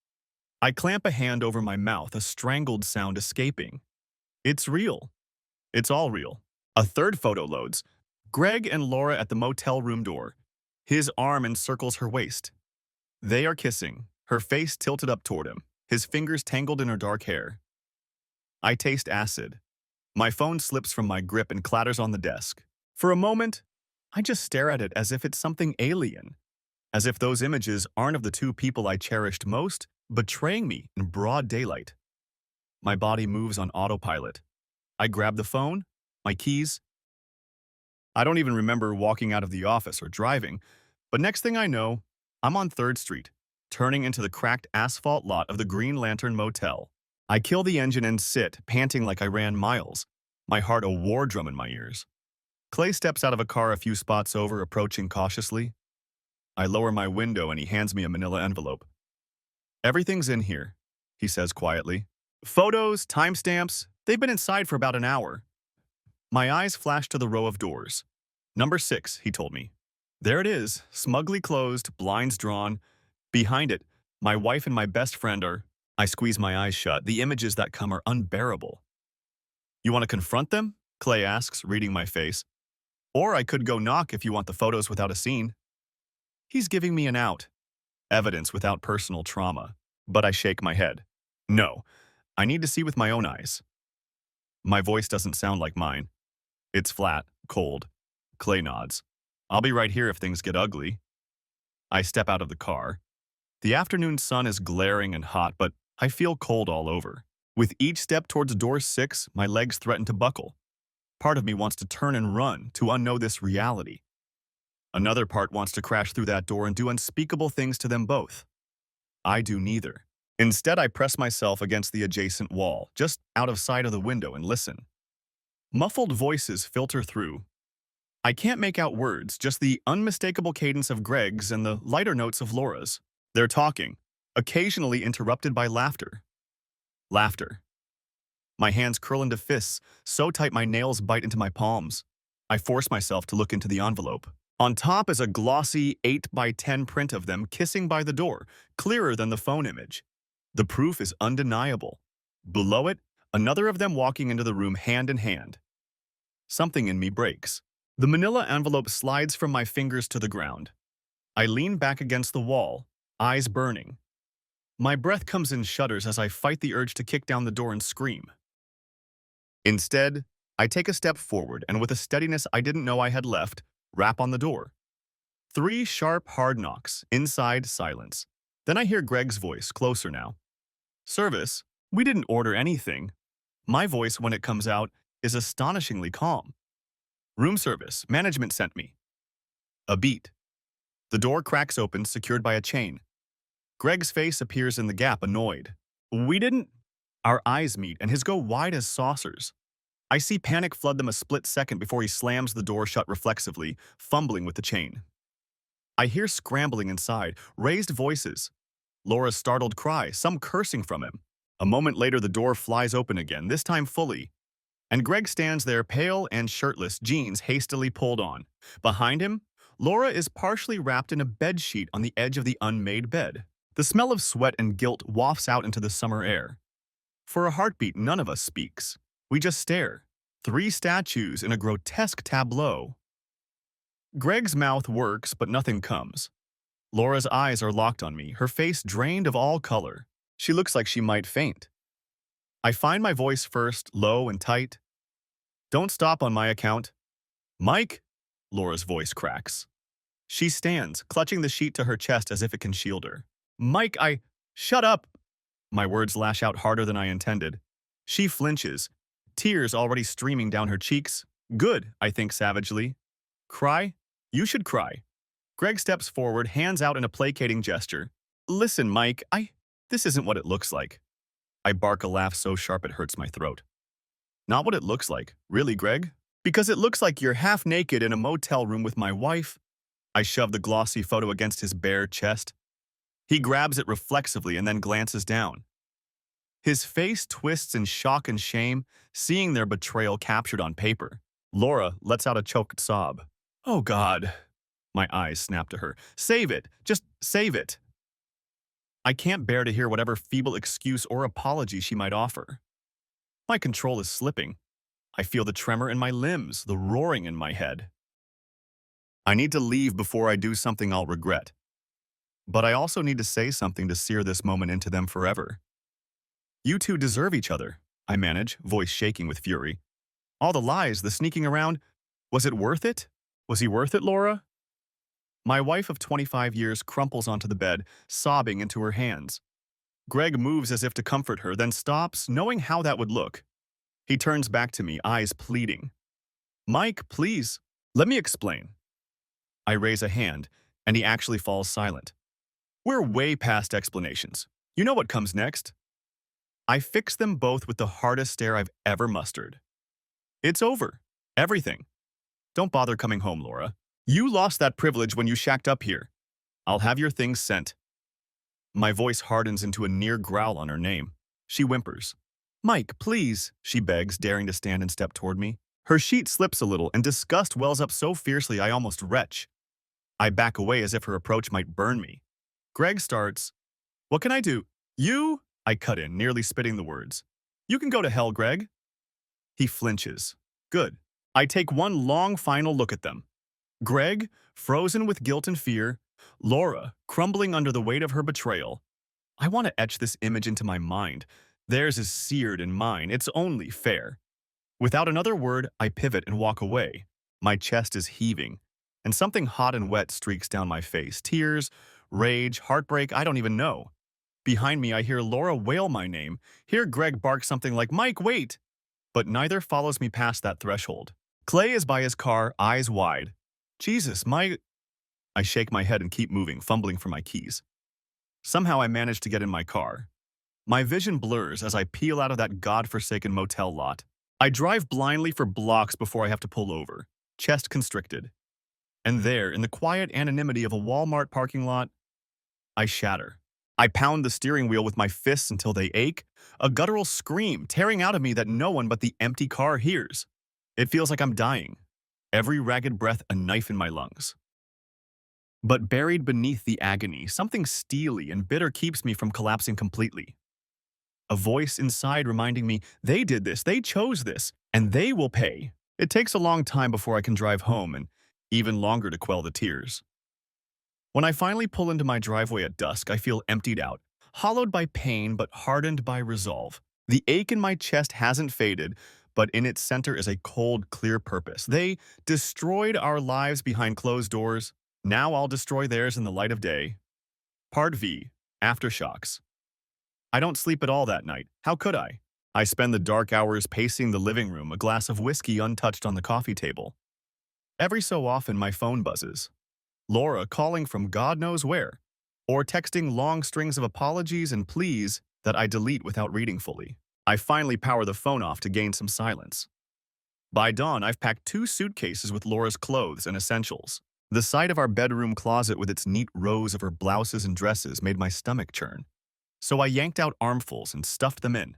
I clamp a hand over my mouth, a strangled sound escaping. It's real. It's all real. A third photo loads. Greg and Laura at the motel room door. His arm encircles her waist. They are kissing, her face tilted up toward him, his fingers tangled in her dark hair. I taste acid. My phone slips from my grip and clatters on the desk. For a moment, I just stare at it as if it's something alien. As if those images aren't of the two people I cherished most, betraying me in broad daylight. My body moves on autopilot. I grab the phone, my keys. I don't even remember walking out of the office or driving, but next thing I know, I'm on 3rd Street, turning into the cracked asphalt lot of the Green Lantern Motel. I kill the engine and sit, panting like I ran miles, my heart a war drum in my ears. Clay steps out of a car a few spots over, approaching cautiously. I lower my window and he hands me a manila envelope. Everything's in here, he says quietly. Photos, timestamps, they've been inside for about an hour. My eyes flash to the row of doors. Number 6, he told me. There it is, smugly closed, blinds drawn. Behind it, my wife and my best friend are. I squeeze my eyes shut. The images that come are unbearable. You want to confront them? Clay asks, reading my face. Or I could go knock if you want the photos without a scene. He's giving me an out. Evidence without personal trauma. But I shake my head. No, I need to see with my own eyes. My voice doesn't sound like mine. It's flat, cold. Clay nods. I'll be right here if things get ugly. I step out of the car. The afternoon sun is glaring and hot, but I feel cold all over. With each step towards door 6, my legs threaten to buckle. Part of me wants to turn and run to unknow this reality. Another part wants to crash through that door and do unspeakable things to them both. I do neither. Instead, I press myself against the adjacent wall, just out of sight of the window, and listen. Muffled voices filter through. I can't make out words, just the unmistakable cadence of Greg's and the lighter notes of Laura's. They're talking, occasionally interrupted by laughter. Laughter. My hands curl into fists, so tight my nails bite into my palms. I force myself to look into the envelope. On top is a glossy 8 by 10 print of them kissing by the door, clearer than the phone image. The proof is undeniable. Below it, another of them walking into the room hand in hand. Something in me breaks. The manila envelope slides from my fingers to the ground. I lean back against the wall, eyes burning. My breath comes in shudders as I fight the urge to kick down the door and scream. Instead, I take a step forward and with a steadiness I didn't know I had left, rap on the door. 3 sharp, hard knocks, inside silence. Then I hear Greg's voice, closer now. Service? We didn't order anything. My voice, when it comes out, is astonishingly calm. Room service, management sent me. A beat. The door cracks open, secured by a chain. Greg's face appears in the gap, annoyed. We didn't... Our eyes meet, and his go wide as saucers. I see panic flood them a split second before he slams the door shut reflexively, fumbling with the chain. I hear scrambling inside, raised voices. Laura's startled cry, some cursing from him. A moment later, the door flies open again, this time fully. And Greg stands there, pale and shirtless, jeans hastily pulled on. Behind him, Laura is partially wrapped in a bedsheet on the edge of the unmade bed. The smell of sweat and guilt wafts out into the summer air. For a heartbeat, none of us speaks. We just stare. 3 statues in a grotesque tableau. Greg's mouth works, but nothing comes. Laura's eyes are locked on me, her face drained of all color. She looks like she might faint. I find my voice first, low and tight. Don't stop on my account. Mike? Laura's voice cracks. She stands, clutching the sheet to her chest as if it can shield her. Mike, Shut up! My words lash out harder than I intended. She flinches, tears already streaming down her cheeks. Good, I think savagely. Cry? You should cry. Greg steps forward, hands out in a placating gesture. Listen, Mike, this isn't what it looks like. I bark a laugh so sharp it hurts my throat. Not what it looks like. Really, Greg? Because it looks like you're half naked in a motel room with my wife. I shove the glossy photo against his bare chest. He grabs it reflexively and then glances down. His face twists in shock and shame, seeing their betrayal captured on paper. Laura lets out a choked sob. Oh, God. My eyes snap to her. Save it. Just save it. I can't bear to hear whatever feeble excuse or apology she might offer. My control is slipping. I feel the tremor in my limbs, the roaring in my head. I need to leave before I do something I'll regret. But I also need to say something to sear this moment into them forever. You two deserve each other, I manage, voice shaking with fury. All the lies, the sneaking around. Was it worth it? Was he worth it, Laura? My wife of 25 years crumples onto the bed, sobbing into her hands. Greg moves as if to comfort her, then stops, knowing how that would look. He turns back to me, eyes pleading. Mike, please, let me explain. I raise a hand, and he actually falls silent. We're way past explanations. You know what comes next. I fix them both with the hardest stare I've ever mustered. It's over. Everything. Don't bother coming home, Laura. You lost that privilege when you shacked up here. I'll have your things sent. My voice hardens into a near growl on her name. She whimpers. Mike, please, she begs, daring to stand and step toward me. Her sheet slips a little, and disgust wells up so fiercely I almost retch. I back away as if her approach might burn me. Greg starts, "What can I do?" "You?" I cut in, nearly spitting the words. "You can go to hell, Greg." He flinches. Good. I take one long final look at them. Greg, frozen with guilt and fear. Laura, crumbling under the weight of her betrayal. I want to etch this image into my mind. Theirs is seared in mine. It's only fair. Without another word, I pivot and walk away. My chest is heaving, and something hot and wet streaks down my face. Tears, rage, heartbreak, I don't even know. Behind me, I hear Laura wail my name, hear Greg bark something like, "Mike, wait!" But neither follows me past that threshold. Clay is by his car, eyes wide. Jesus, my... I shake my head and keep moving, fumbling for my keys. Somehow I manage to get in my car. My vision blurs as I peel out of that godforsaken motel lot. I drive blindly for blocks before I have to pull over, chest constricted. And there, in the quiet anonymity of a Walmart parking lot, I shatter. I pound the steering wheel with my fists until they ache, a guttural scream tearing out of me that no one but the empty car hears. It feels like I'm dying, every ragged breath a knife in my lungs. But buried beneath the agony, something steely and bitter keeps me from collapsing completely. A voice inside reminding me, they did this, they chose this, and they will pay. It takes a long time before I can drive home, and even longer to quell the tears. When I finally pull into my driveway at dusk, I feel emptied out, hollowed by pain but hardened by resolve. The ache in my chest hasn't faded, but in its center is a cold, clear purpose. They destroyed our lives behind closed doors. Now I'll destroy theirs in the light of day. Part V. Aftershocks. I don't sleep at all that night. How could I? I spend the dark hours pacing the living room, a glass of whiskey untouched on the coffee table. Every so often, my phone buzzes. Laura calling from God knows where, or texting long strings of apologies and pleas that I delete without reading fully. I finally power the phone off to gain some silence. By dawn, I've packed 2 suitcases with Laura's clothes and essentials. The sight of our bedroom closet with its neat rows of her blouses and dresses made my stomach churn. So I yanked out armfuls and stuffed them in.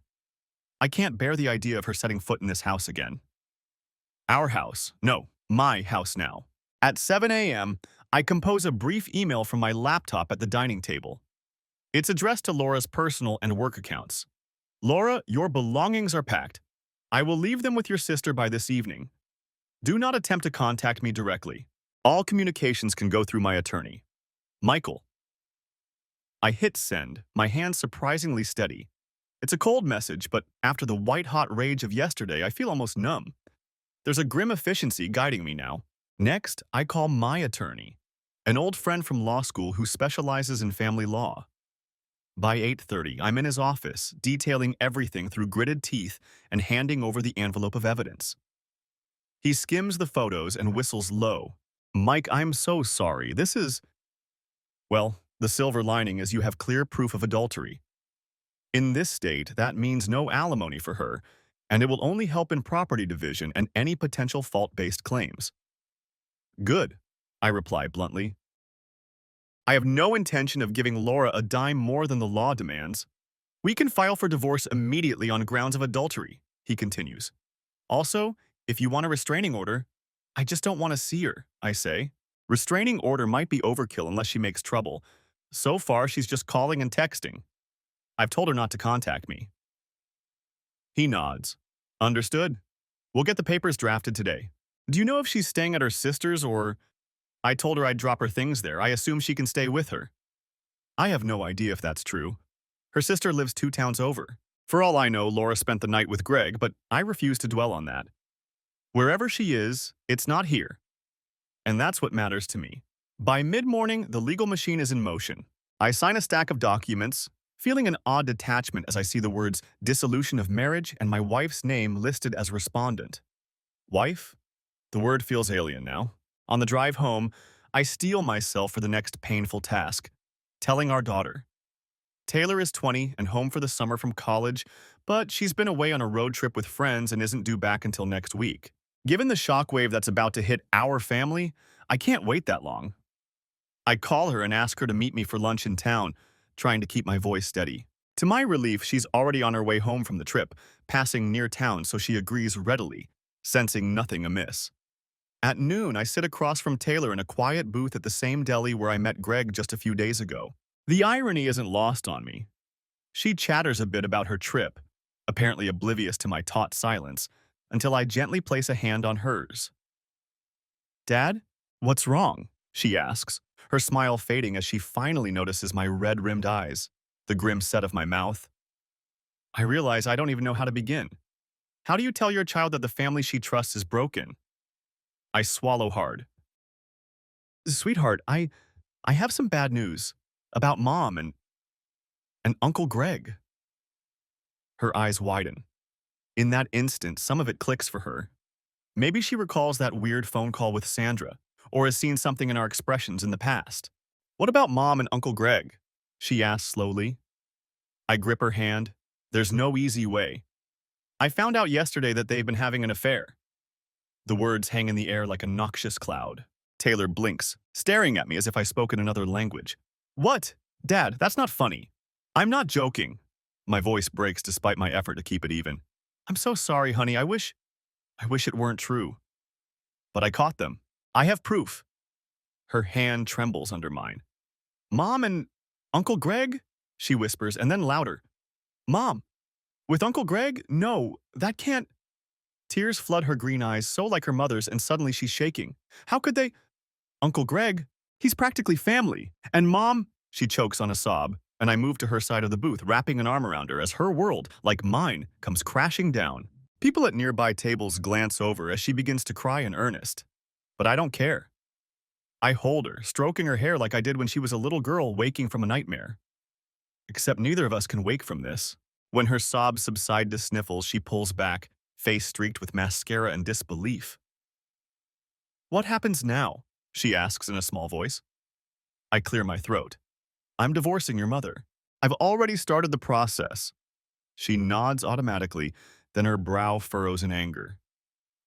I can't bear the idea of her setting foot in this house again. Our house. No, my house now. At 7 a.m., I compose a brief email from my laptop at the dining table. It's addressed to Laura's personal and work accounts. Laura, your belongings are packed. I will leave them with your sister by this evening. Do not attempt to contact me directly. All communications can go through my attorney. Michael. I hit send, my hand surprisingly steady. It's a cold message, but after the white-hot rage of yesterday, I feel almost numb. There's a grim efficiency guiding me now. Next, I call my attorney, an old friend from law school who specializes in family law. By 8:30, I'm in his office, detailing everything through gritted teeth and handing over the envelope of evidence. He skims the photos and whistles low. Mike, I'm so sorry. This is... Well, the silver lining is you have clear proof of adultery. In this state, that means no alimony for her, and it will only help in property division and any potential fault-based claims. Good, I reply bluntly. I have no intention of giving Laura a dime more than the law demands. We can file for divorce immediately on grounds of adultery, he continues. Also, if you want a restraining order, I just don't want to see her, I say. Restraining order might be overkill unless she makes trouble. So far, she's just calling and texting. I've told her not to contact me. He nods. Understood. We'll get the papers drafted today. Do you know if she's staying at her sister's or... I told her I'd drop her things there. I assume she can stay with her. I have no idea if that's true. Her sister lives 2 towns over. For all I know, Laura spent the night with Greg, but I refuse to dwell on that. Wherever she is, it's not here. And that's what matters to me. By mid-morning, the legal machine is in motion. I sign a stack of documents, feeling an odd detachment as I see the words dissolution of marriage and my wife's name listed as respondent. Wife? The word feels alien now. On the drive home, I steel myself for the next painful task, telling our daughter. Taylor is 20 and home for the summer from college, but she's been away on a road trip with friends and isn't due back until next week. Given the shockwave that's about to hit our family, I can't wait that long. I call her and ask her to meet me for lunch in town, trying to keep my voice steady. To my relief, she's already on her way home from the trip, passing near town, so she agrees readily, sensing nothing amiss. At noon, I sit across from Taylor in a quiet booth at the same deli where I met Greg just a few days ago. The irony isn't lost on me. She chatters a bit about her trip, apparently oblivious to my taut silence, until I gently place a hand on hers. Dad, what's wrong? She asks, her smile fading as she finally notices my red-rimmed eyes, the grim set of my mouth. I realize I don't even know how to begin. How do you tell your child that the family she trusts is broken? I swallow hard. Sweetheart, I have some bad news about Mom and Uncle Greg. Her eyes widen. In that instant, some of it clicks for her. Maybe she recalls that weird phone call with Sandra, or has seen something in our expressions in the past. What about Mom and Uncle Greg? She asks slowly. I grip her hand. There's no easy way. I found out yesterday that they've been having an affair. The words hang in the air like a noxious cloud. Taylor blinks, staring at me as if I spoke in another language. What? Dad, that's not funny. I'm not joking. My voice breaks despite my effort to keep it even. I'm so sorry, honey. I wish it weren't true. But I caught them. I have proof. Her hand trembles under mine. Mom and Uncle Greg? She whispers, and then louder. Mom, with Uncle Greg? No, that can't. Tears flood her green eyes, so like her mother's, and suddenly she's shaking. How could they? Uncle Greg? He's practically family. And Mom? She chokes on a sob, and I move to her side of the booth, wrapping an arm around her as her world, like mine, comes crashing down. People at nearby tables glance over as she begins to cry in earnest. But I don't care. I hold her, stroking her hair like I did when she was a little girl waking from a nightmare. Except neither of us can wake from this. When her sobs subside to sniffles, she pulls back, face streaked with mascara and disbelief. What happens now? She asks in a small voice. I clear my throat. I'm divorcing your mother. I've already started the process. She nods automatically, then her brow furrows in anger.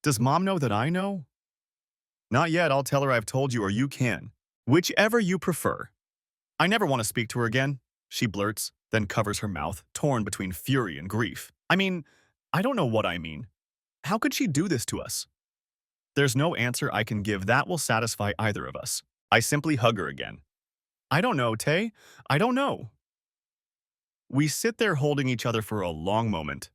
Does Mom know that I know? Not yet. I'll tell her I've told you, or you can. Whichever you prefer. I never want to speak to her again, she blurts, then covers her mouth, torn between fury and grief. I don't know what I mean. How could she do this to us? There's no answer I can give that will satisfy either of us. I simply hug her again. I don't know, Tay. I don't know. We sit there holding each other for a long moment.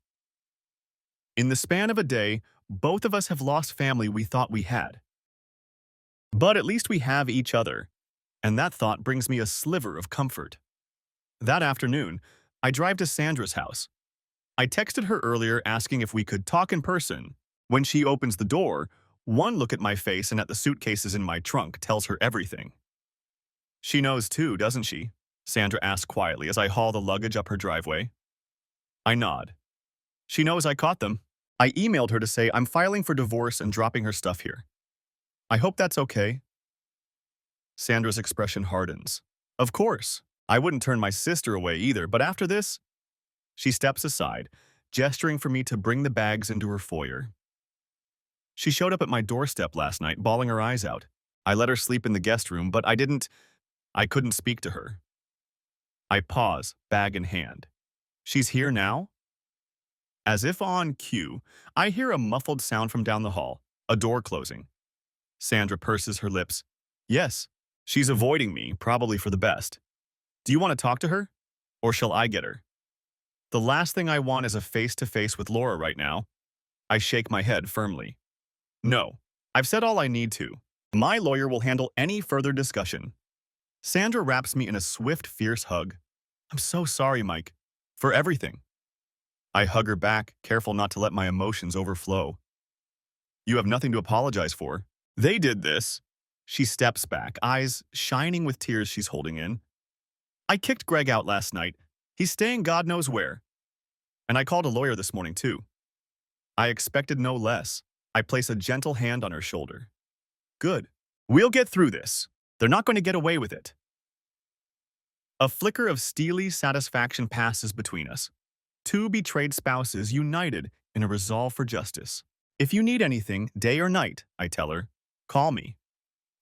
In the span of a day, both of us have lost family we thought we had. But at least we have each other, and that thought brings me a sliver of comfort. That afternoon, I drive to Sandra's house. I texted her earlier asking if we could talk in person. When she opens the door, one look at my face and at the suitcases in my trunk tells her everything. She knows too, doesn't she? Sandra asks quietly as I haul the luggage up her driveway. I nod. She knows I caught them. I emailed her to say I'm filing for divorce and dropping her stuff here. I hope that's okay. Sandra's expression hardens. Of course. I wouldn't turn my sister away either, but after this, she steps aside, gesturing for me to bring the bags into her foyer. She showed up at my doorstep last night, bawling her eyes out. I let her sleep in the guest room, but I couldn't speak to her. I pause, bag in hand. She's here now? As if on cue, I hear a muffled sound from down the hall, a door closing. Sandra purses her lips. Yes, she's avoiding me, probably for the best. Do you want to talk to her? Or shall I get her? The last thing I want is a face-to-face with Laura right now. I shake my head firmly. No, I've said all I need to. My lawyer will handle any further discussion. Sandra wraps me in a swift, fierce hug. I'm so sorry, Mike, for everything. I hug her back, careful not to let my emotions overflow. You have nothing to apologize for. They did this. She steps back, eyes shining with tears she's holding in. I kicked Greg out last night. He's staying God knows where. And I called a lawyer this morning, too. I expected no less. I place a gentle hand on her shoulder. Good. We'll get through this. They're not going to get away with it. A flicker of steely satisfaction passes between us. Two betrayed spouses united in a resolve for justice. If you need anything, day or night, I tell her, call me.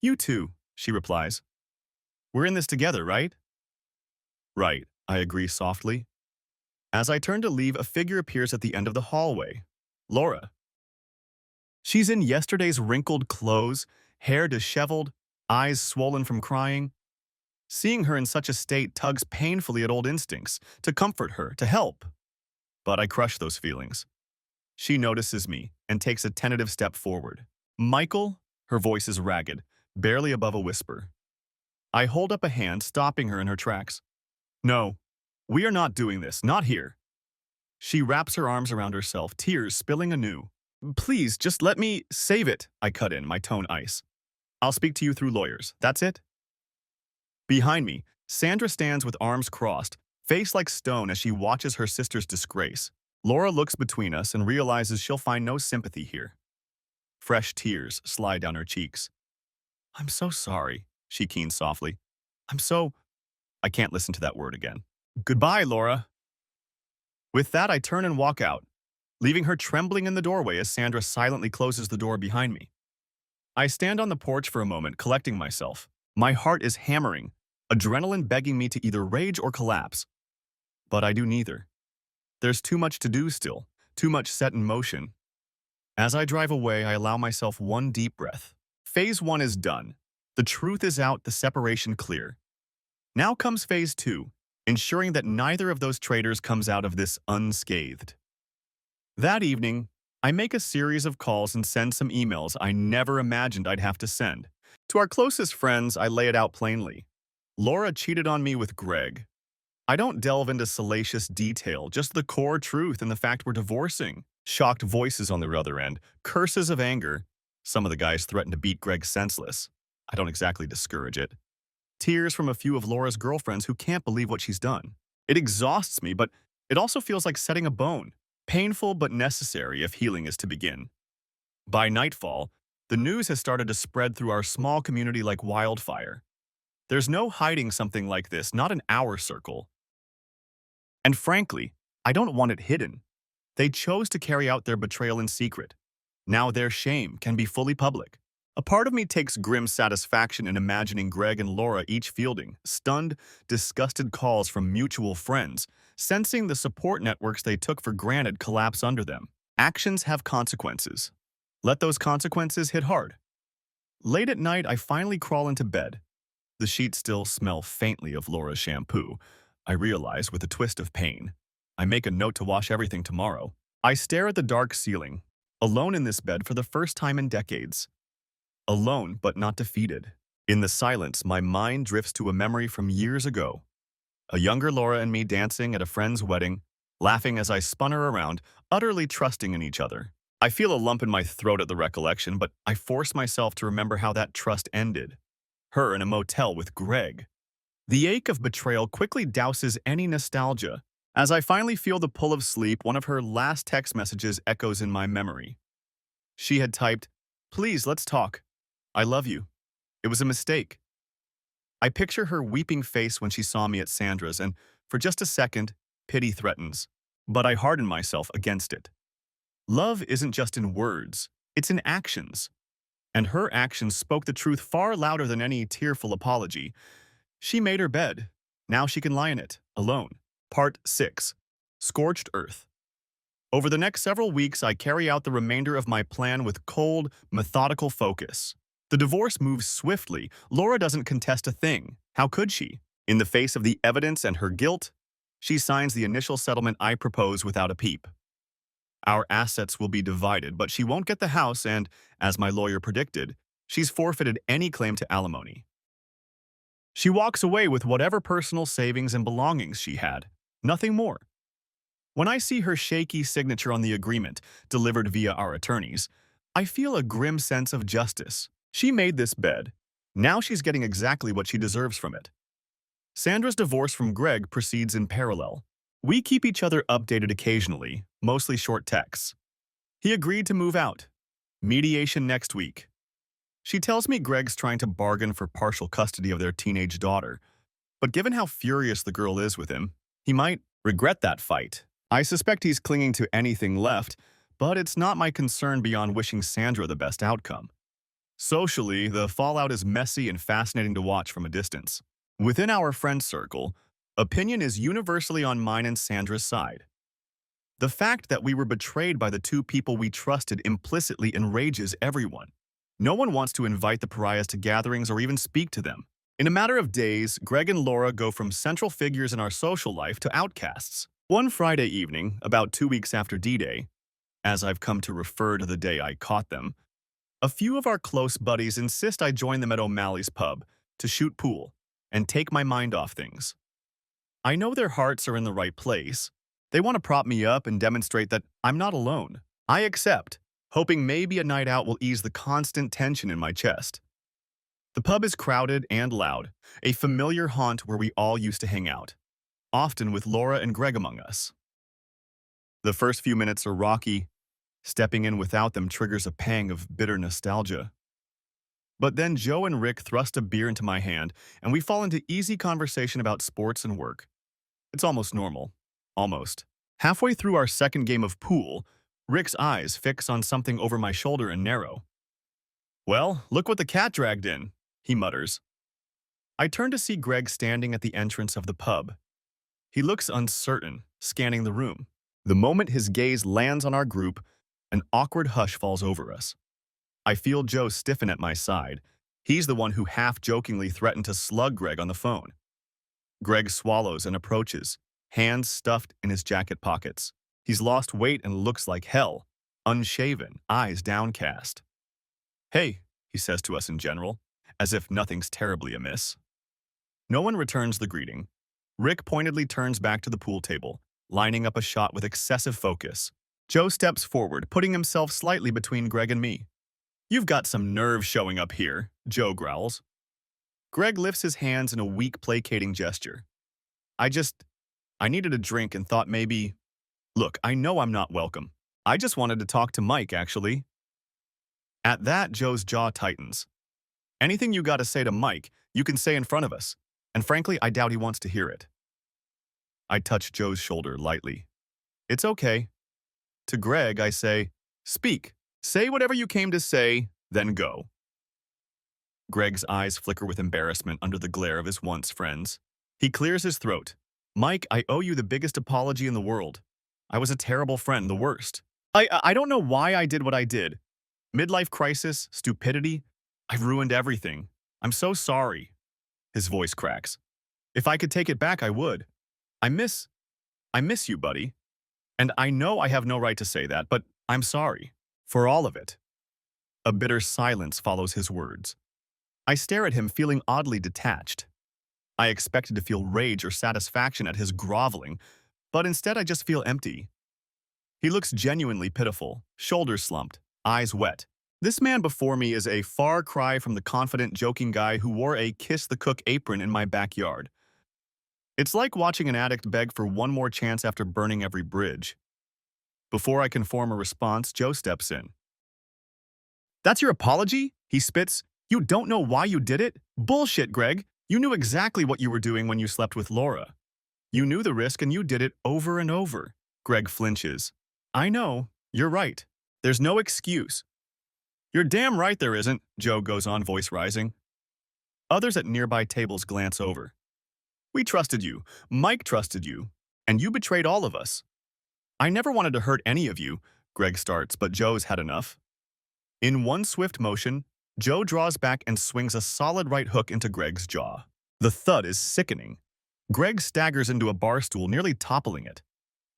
You too, she replies. We're in this together, right? Right, I agree softly. As I turn to leave, a figure appears at the end of the hallway. Laura. She's in yesterday's wrinkled clothes, hair disheveled, eyes swollen from crying. Seeing her in such a state tugs painfully at old instincts, to comfort her, to help. But I crush those feelings. She notices me and takes a tentative step forward. Michael? Her voice is ragged, barely above a whisper. I hold up a hand, stopping her in her tracks. No, we are not doing this, not here. She wraps her arms around herself, tears spilling anew. Please, just let me save it, I cut in, my tone ice. I'll speak to you through lawyers, that's it? Behind me, Sandra stands with arms crossed, face like stone as she watches her sister's disgrace. Laura looks between us and realizes she'll find no sympathy here. Fresh tears slide down her cheeks. I'm so sorry, she keens softly. I can't listen to that word again. Goodbye, Laura. With that, I turn and walk out, leaving her trembling in the doorway as Sandra silently closes the door behind me. I stand on the porch for a moment, collecting myself. My heart is hammering, adrenaline begging me to either rage or collapse. But I do neither. There's too much to do still, too much set in motion. As I drive away, I allow myself one deep breath. Phase 1 is done. The truth is out, the separation clear. Now comes Phase 2, ensuring that neither of those traitors comes out of this unscathed. That evening, I make a series of calls and send some emails I never imagined I'd have to send. To our closest friends, I lay it out plainly. Laura cheated on me with Greg. I don't delve into salacious detail, just the core truth and the fact we're divorcing. Shocked voices on the other end, curses of anger. Some of the guys threaten to beat Greg senseless. I don't exactly discourage it. Tears from a few of Laura's girlfriends who can't believe what she's done. It exhausts me, but it also feels like setting a bone. Painful but necessary if healing is to begin. By nightfall, the news has started to spread through our small community like wildfire. There's no hiding something like this, not in our circle. And frankly, I don't want it hidden. They chose to carry out their betrayal in secret. Now their shame can be fully public. A part of me takes grim satisfaction in imagining Greg and Laura each fielding stunned, disgusted calls from mutual friends, sensing the support networks they took for granted collapse under them. Actions have consequences. Let those consequences hit hard. Late at night, I finally crawl into bed. The sheets still smell faintly of Laura's shampoo, I realize with a twist of pain. I make a note to wash everything tomorrow. I stare at the dark ceiling, alone in this bed for the first time in decades. Alone, but not defeated. In the silence, my mind drifts to a memory from years ago. A younger Laura and me dancing at a friend's wedding, laughing as I spun her around, utterly trusting in each other. I feel a lump in my throat at the recollection, but I force myself to remember how that trust ended. Her in a motel with Greg. The ache of betrayal quickly douses any nostalgia. As I finally feel the pull of sleep, one of her last text messages echoes in my memory. She had typed, "Please, let's talk. I love you. It was a mistake." I picture her weeping face when she saw me at Sandra's, and for just a second, pity threatens. But I harden myself against it. Love isn't just in words, it's in actions. And her actions spoke the truth far louder than any tearful apology. She made her bed. Now she can lie in it, alone. Part 6. Scorched Earth. Over the next several weeks, I carry out the remainder of my plan with cold, methodical focus. The divorce moves swiftly. Laura doesn't contest a thing. How could she? In the face of the evidence and her guilt, she signs the initial settlement I propose without a peep. Our assets will be divided, but she won't get the house and, as my lawyer predicted, she's forfeited any claim to alimony. She walks away with whatever personal savings and belongings she had. Nothing more. When I see her shaky signature on the agreement, delivered via our attorneys, I feel a grim sense of justice. She made this bed. Now she's getting exactly what she deserves from it. Sandra's divorce from Greg proceeds in parallel. We keep each other updated occasionally, mostly short texts. He agreed to move out. Mediation next week. She tells me Greg's trying to bargain for partial custody of their teenage daughter, but given how furious the girl is with him, he might regret that fight. I suspect he's clinging to anything left, but it's not my concern beyond wishing Sandra the best outcome. Socially, the fallout is messy and fascinating to watch from a distance. Within our friend circle, opinion is universally on mine and Sandra's side. The fact that we were betrayed by the two people we trusted implicitly enrages everyone. No one wants to invite the pariahs to gatherings or even speak to them. In a matter of days, Greg and Laura go from central figures in our social life to outcasts. One Friday evening, about 2 weeks after D-Day, as I've come to refer to the day I caught them, a few of our close buddies insist I join them at O'Malley's pub to shoot pool and take my mind off things. I know their hearts are in the right place. They want to prop me up and demonstrate that I'm not alone. I accept, hoping maybe a night out will ease the constant tension in my chest. The pub is crowded and loud, a familiar haunt where we all used to hang out, often with Laura and Greg among us. The first few minutes are rocky. Stepping in without them triggers a pang of bitter nostalgia. But then Joe and Rick thrust a beer into my hand, and we fall into easy conversation about sports and work. It's almost normal. Almost. Halfway through our second game of pool, Rick's eyes fix on something over my shoulder and narrow. "Well, look what the cat dragged in," he mutters. I turn to see Greg standing at the entrance of the pub. He looks uncertain, scanning the room. The moment his gaze lands on our group, an awkward hush falls over us. I feel Joe stiffen at my side. He's the one who half-jokingly threatened to slug Greg on the phone. Greg swallows and approaches, hands stuffed in his jacket pockets. He's lost weight and looks like hell, unshaven, eyes downcast. "Hey," he says to us in general, as if nothing's terribly amiss. No one returns the greeting. Rick pointedly turns back to the pool table, lining up a shot with excessive focus. Joe steps forward, putting himself slightly between Greg and me. "You've got some nerve showing up here," Joe growls. Greg lifts his hands in a weak, placating gesture. I needed a drink and thought maybe... Look, I know I'm not welcome. I just wanted to talk to Mike, actually. At that, Joe's jaw tightens. "Anything you got to say to Mike, you can say in front of us. And frankly, I doubt he wants to hear it." I touch Joe's shoulder lightly. "It's okay." To Greg, I say, "Speak. Say whatever you came to say, then go." Greg's eyes flicker with embarrassment under the glare of his once friends. He clears his throat. "Mike, I owe you the biggest apology in the world. I was a terrible friend, the worst. I don't know why I did what I did. Midlife crisis, stupidity. I've ruined everything. I'm so sorry." His voice cracks. "If I could take it back, I would. I miss you, buddy. And I know I have no right to say that, but I'm sorry. For all of it." A bitter silence follows his words. I stare at him, feeling oddly detached. I expected to feel rage or satisfaction at his groveling, but instead I just feel empty. He looks genuinely pitiful, shoulders slumped, eyes wet. This man before me is a far cry from the confident, joking guy who wore a kiss-the-cook apron in my backyard. It's like watching an addict beg for one more chance after burning every bridge. Before I can form a response, Joe steps in. "That's your apology?" he spits. "You don't know why you did it? Bullshit, Greg. You knew exactly what you were doing when you slept with Laura. You knew the risk and you did it over and over." Greg flinches. "I know. You're right. There's no excuse." "You're damn right there isn't," Joe goes on, voice rising. Others at nearby tables glance over. "We trusted you. Mike trusted you. And you betrayed all of us." "I never wanted to hurt any of you," Greg starts, but Joe's had enough. In one swift motion, Joe draws back and swings a solid right hook into Greg's jaw. The thud is sickening. Greg staggers into a bar stool, nearly toppling it.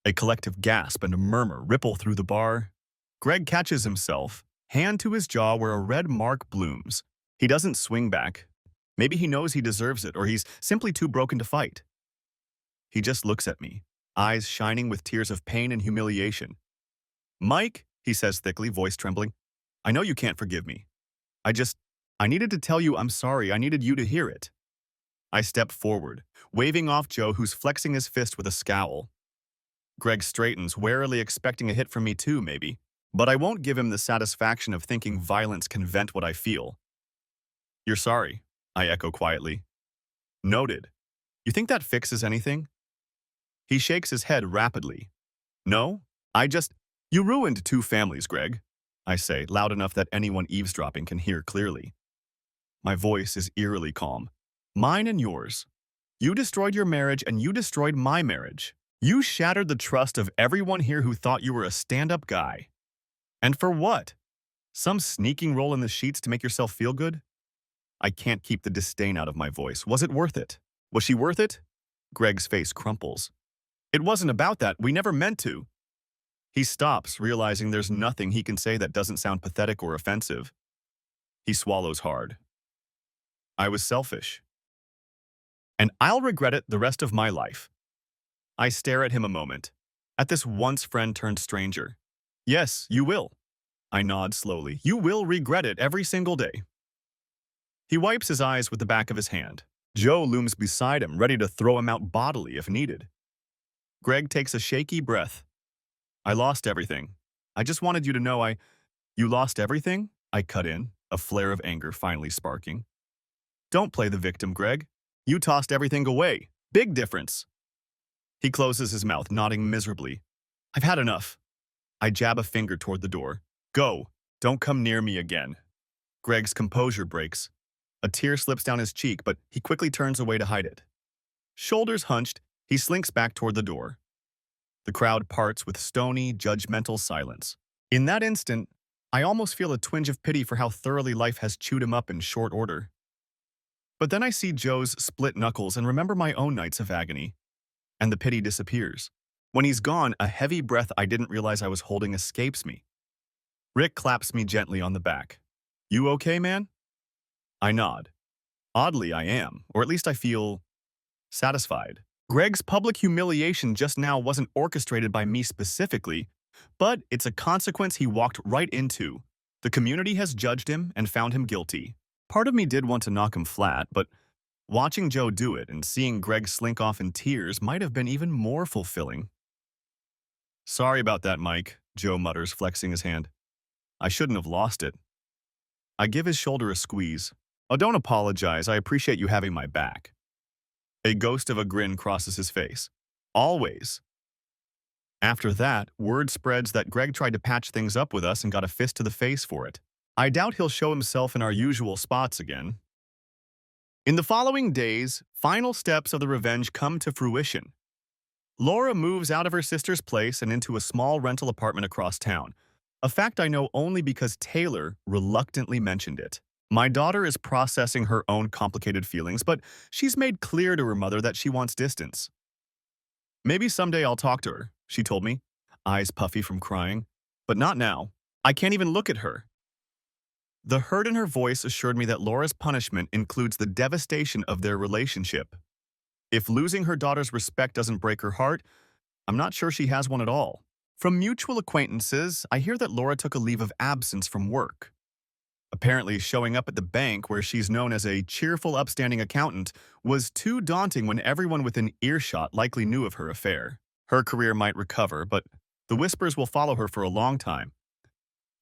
A collective gasp and a murmur ripple through the bar. Greg catches himself, hand to his jaw where a red mark blooms. He doesn't swing back. Maybe he knows he deserves it, or he's simply too broken to fight. He just looks at me, eyes shining with tears of pain and humiliation. "Mike," he says thickly, voice trembling, "I know you can't forgive me. I needed to tell you I'm sorry. I needed you to hear it." I step forward, waving off Joe, who's flexing his fist with a scowl. Greg straightens, warily expecting a hit from me too, maybe. But I won't give him the satisfaction of thinking violence can vent what I feel. "You're sorry," I echo quietly. "Noted. You think that fixes anything?" He shakes his head rapidly. "No, You ruined two families, Greg," I say, loud enough that anyone eavesdropping can hear clearly. My voice is eerily calm. "Mine and yours. You destroyed your marriage and you destroyed my marriage. You shattered the trust of everyone here who thought you were a stand-up guy. And for what? Some sneaking role in the sheets to make yourself feel good? I can't keep the disdain out of my voice. Was it worth it? Was she worth it? Greg's face crumples. It wasn't about that. We never meant to. He stops, realizing there's nothing he can say that doesn't sound pathetic or offensive. He swallows hard. I was selfish. And I'll regret it the rest of my life. I stare at him a moment, at this once friend-turned-stranger. Yes, you will. I nod slowly. You will regret it every single day. He wipes his eyes with the back of his hand. Joe looms beside him, ready to throw him out bodily if needed. Greg takes a shaky breath. I lost everything. I just wanted you to know You lost everything? I cut in, a flare of anger finally sparking. Don't play the victim, Greg. You tossed everything away. Big difference. He closes his mouth, nodding miserably. I've had enough. I jab a finger toward the door. Go. Don't come near me again. Greg's composure breaks. A tear slips down his cheek, but he quickly turns away to hide it. Shoulders hunched, he slinks back toward the door. The crowd parts with stony, judgmental silence. In that instant, I almost feel a twinge of pity for how thoroughly life has chewed him up in short order. But then I see Joe's split knuckles and remember my own nights of agony, and the pity disappears. When he's gone, a heavy breath I didn't realize I was holding escapes me. Rick claps me gently on the back. You okay, man? I nod. Oddly, I am, or at least I feel satisfied. Greg's public humiliation just now wasn't orchestrated by me specifically, but it's a consequence he walked right into. The community has judged him and found him guilty. Part of me did want to knock him flat, but watching Joe do it and seeing Greg slink off in tears might have been even more fulfilling. Sorry about that, Mike, Joe mutters, flexing his hand. I shouldn't have lost it. I give his shoulder a squeeze. Oh, don't apologize. I appreciate you having my back. A ghost of a grin crosses his face. Always. After that, word spreads that Greg tried to patch things up with us and got a fist to the face for it. I doubt he'll show himself in our usual spots again. In the following days, final steps of the revenge come to fruition. Laura moves out of her sister's place and into a small rental apartment across town, a fact I know only because Taylor reluctantly mentioned it. My daughter is processing her own complicated feelings, but she's made clear to her mother that she wants distance. Maybe someday I'll talk to her, she told me, eyes puffy from crying. But not now. I can't even look at her. The hurt in her voice assured me that Laura's punishment includes the devastation of their relationship. If losing her daughter's respect doesn't break her heart, I'm not sure she has one at all. From mutual acquaintances, I hear that Laura took a leave of absence from work. Apparently, showing up at the bank, where she's known as a cheerful, upstanding accountant, was too daunting when everyone within earshot likely knew of her affair. Her career might recover, but the whispers will follow her for a long time.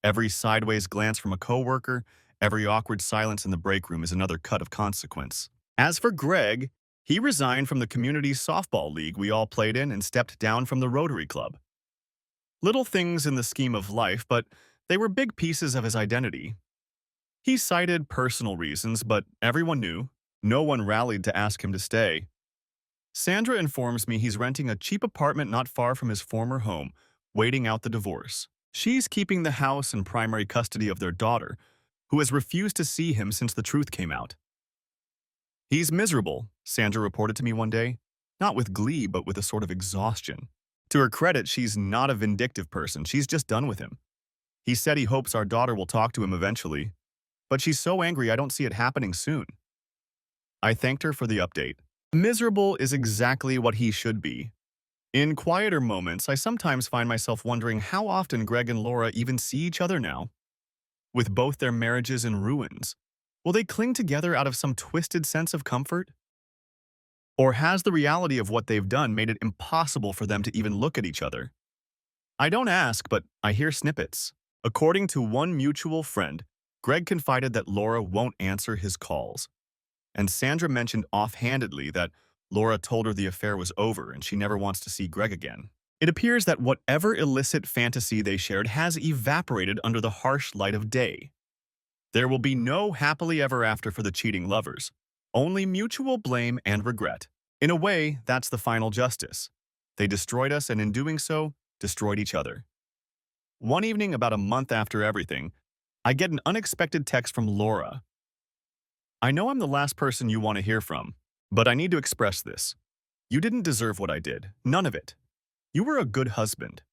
Every sideways glance from a coworker, every awkward silence in the break room is another cut of consequence. As for Greg, he resigned from the community softball league we all played in and stepped down from the Rotary Club. Little things in the scheme of life, but they were big pieces of his identity. He cited personal reasons, but everyone knew. No one rallied to ask him to stay. Sandra informs me he's renting a cheap apartment not far from his former home, waiting out the divorce. She's keeping the house in primary custody of their daughter, who has refused to see him since the truth came out. He's miserable, Sandra reported to me one day, not with glee, but with a sort of exhaustion. To her credit, she's not a vindictive person. She's just done with him. He said he hopes our daughter will talk to him eventually, but she's so angry I don't see it happening soon. I thanked her for the update. Miserable is exactly what he should be. In quieter moments, I sometimes find myself wondering how often Greg and Laura even see each other now. With both their marriages in ruins, will they cling together out of some twisted sense of comfort? Or has the reality of what they've done made it impossible for them to even look at each other? I don't ask, but I hear snippets. According to one mutual friend, Greg confided that Laura won't answer his calls. And Sandra mentioned offhandedly that Laura told her the affair was over and she never wants to see Greg again. It appears that whatever illicit fantasy they shared has evaporated under the harsh light of day. There will be no happily ever after for the cheating lovers, only mutual blame and regret. In a way, that's the final justice. They destroyed us and in doing so, destroyed each other. One evening, about a month after everything, I get an unexpected text from Laura. I know I'm the last person you want to hear from, but I need to express this. You didn't deserve what I did. None of it. You were a good husband.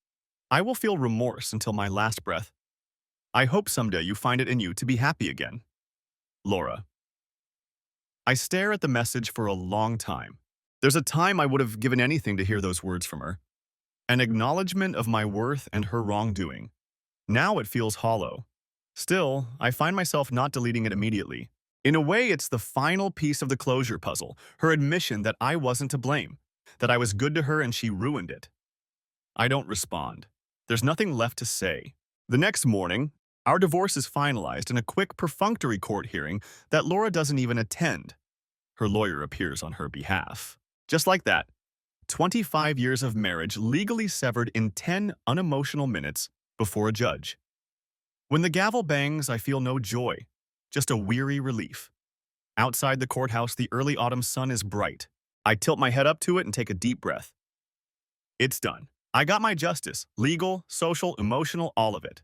I will feel remorse until my last breath. I hope someday you find it in you to be happy again. Laura. I stare at the message for a long time. There's a time I would have given anything to hear those words from her. An acknowledgement of my worth and her wrongdoing. Now it feels hollow. Still, I find myself not deleting it immediately. In a way, it's the final piece of the closure puzzle, her admission that I wasn't to blame, that I was good to her and she ruined it. I don't respond. There's nothing left to say. The next morning, our divorce is finalized in a quick perfunctory court hearing that Laura doesn't even attend. Her lawyer appears on her behalf. Just like that, 25 years of marriage legally severed in 10 unemotional minutes before a judge. When the gavel bangs, I feel no joy, just a weary relief. Outside the courthouse, the early autumn sun is bright. I tilt my head up to it and take a deep breath. It's done. I got my justice, legal, social, emotional, all of it.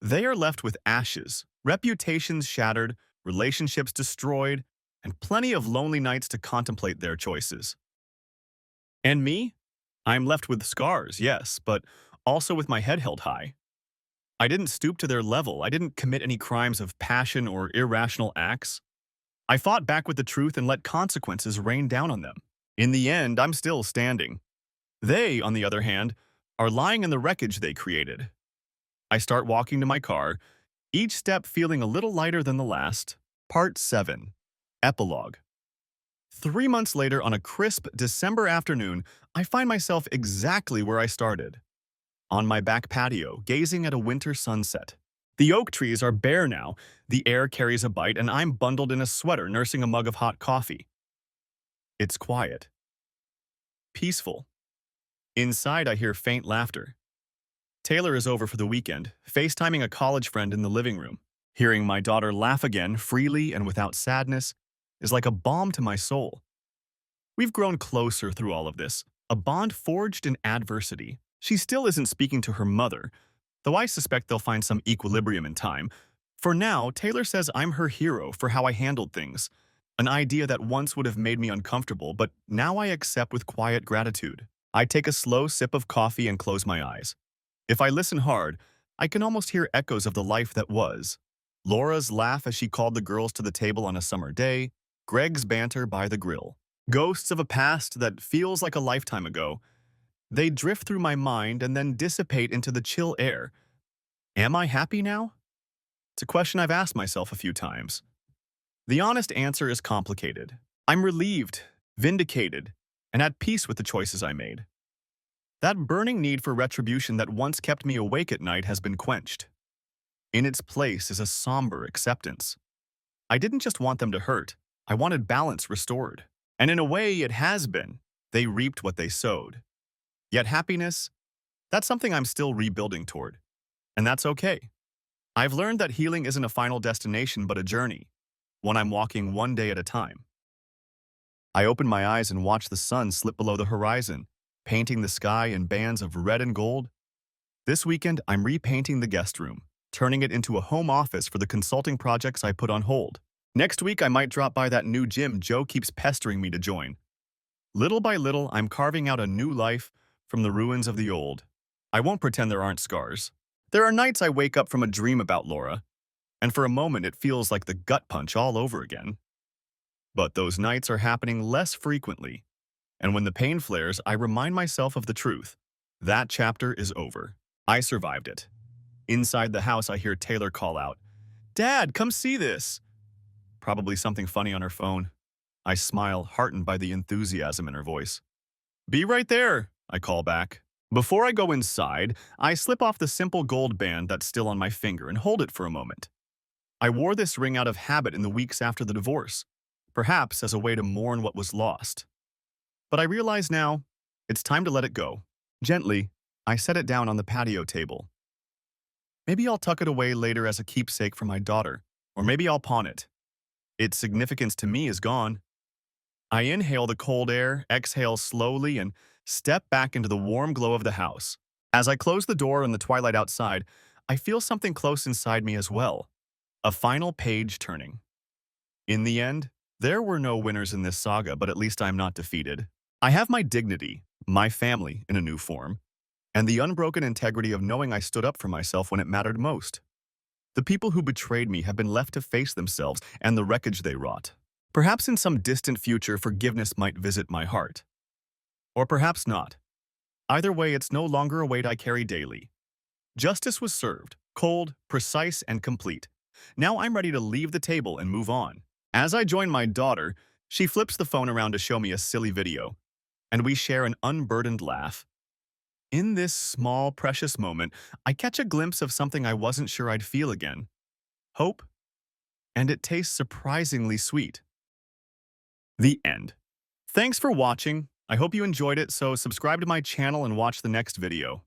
They are left with ashes, reputations shattered, relationships destroyed, and plenty of lonely nights to contemplate their choices. And me? I'm left with scars, yes, but also with my head held high. I didn't stoop to their level. I didn't commit any crimes of passion or irrational acts. I fought back with the truth and let consequences rain down on them. In the end, I'm still standing. They, on the other hand, are lying in the wreckage they created. I start walking to my car, each step feeling a little lighter than the last. Part 7. Epilogue. 3 months later, on a crisp December afternoon, I find myself exactly where I started. On my back patio, gazing at a winter sunset. The oak trees are bare now, the air carries a bite, and I'm bundled in a sweater nursing a mug of hot coffee. It's quiet. Peaceful. Inside, I hear faint laughter. Taylor is over for the weekend, FaceTiming a college friend in the living room. Hearing my daughter laugh again, freely and without sadness, is like a balm to my soul. We've grown closer through all of this, a bond forged in adversity. She still isn't speaking to her mother, though I suspect they'll find some equilibrium in time. For now, Taylor says I'm her hero for how I handled things, an idea that once would have made me uncomfortable, but now I accept with quiet gratitude. I take a slow sip of coffee and close my eyes. If I listen hard, I can almost hear echoes of the life that was. Laura's laugh as she called the girls to the table on a summer day, Greg's banter by the grill. Ghosts of a past that feels like a lifetime ago. They drift through my mind and then dissipate into the chill air. Am I happy now? It's a question I've asked myself a few times. The honest answer is complicated. I'm relieved, vindicated, and at peace with the choices I made. That burning need for retribution that once kept me awake at night has been quenched. In its place is a somber acceptance. I didn't just want them to hurt, I wanted balance restored. And in a way, it has been. They reaped what they sowed. Yet happiness, that's something I'm still rebuilding toward. And that's okay. I've learned that healing isn't a final destination but a journey, one I'm walking one day at a time. I open my eyes and watch the sun slip below the horizon, painting the sky in bands of red and gold. This weekend, I'm repainting the guest room, turning it into a home office for the consulting projects I put on hold. Next week, I might drop by that new gym Joe keeps pestering me to join. Little by little, I'm carving out a new life from the ruins of the old. I won't pretend there aren't scars. There are nights I wake up from a dream about Laura, and for a moment it feels like the gut punch all over again. But those nights are happening less frequently, and when the pain flares, I remind myself of the truth. That chapter is over. I survived it. Inside the house, I hear Taylor call out, "Dad, come see this!" Probably something funny on her phone. I smile, heartened by the enthusiasm in her voice. "Be right there," I call back. Before I go inside, I slip off the simple gold band that's still on my finger and hold it for a moment. I wore this ring out of habit in the weeks after the divorce, perhaps as a way to mourn what was lost. But I realize now, it's time to let it go. Gently, I set it down on the patio table. Maybe I'll tuck it away later as a keepsake for my daughter, or maybe I'll pawn it. Its significance to me is gone. I inhale the cold air, exhale slowly, and step back into the warm glow of the house. As I close the door in the twilight outside, I feel something close inside me as well. A final page turning. In the end, there were no winners in this saga, but at least I'm not defeated. I have my dignity, my family in a new form, and the unbroken integrity of knowing I stood up for myself when it mattered most. The people who betrayed me have been left to face themselves and the wreckage they wrought. Perhaps in some distant future, forgiveness might visit my heart. Or perhaps not. Either way, it's no longer a weight I carry daily. Justice was served, cold, precise, and complete. Now I'm ready to leave the table and move on. As I join my daughter, she flips the phone around to show me a silly video, and we share an unburdened laugh. In this small, precious moment, I catch a glimpse of something I wasn't sure I'd feel again. Hope, and it tastes surprisingly sweet. The end. Thanks for watching. I hope you enjoyed it, so subscribe to my channel and watch the next video.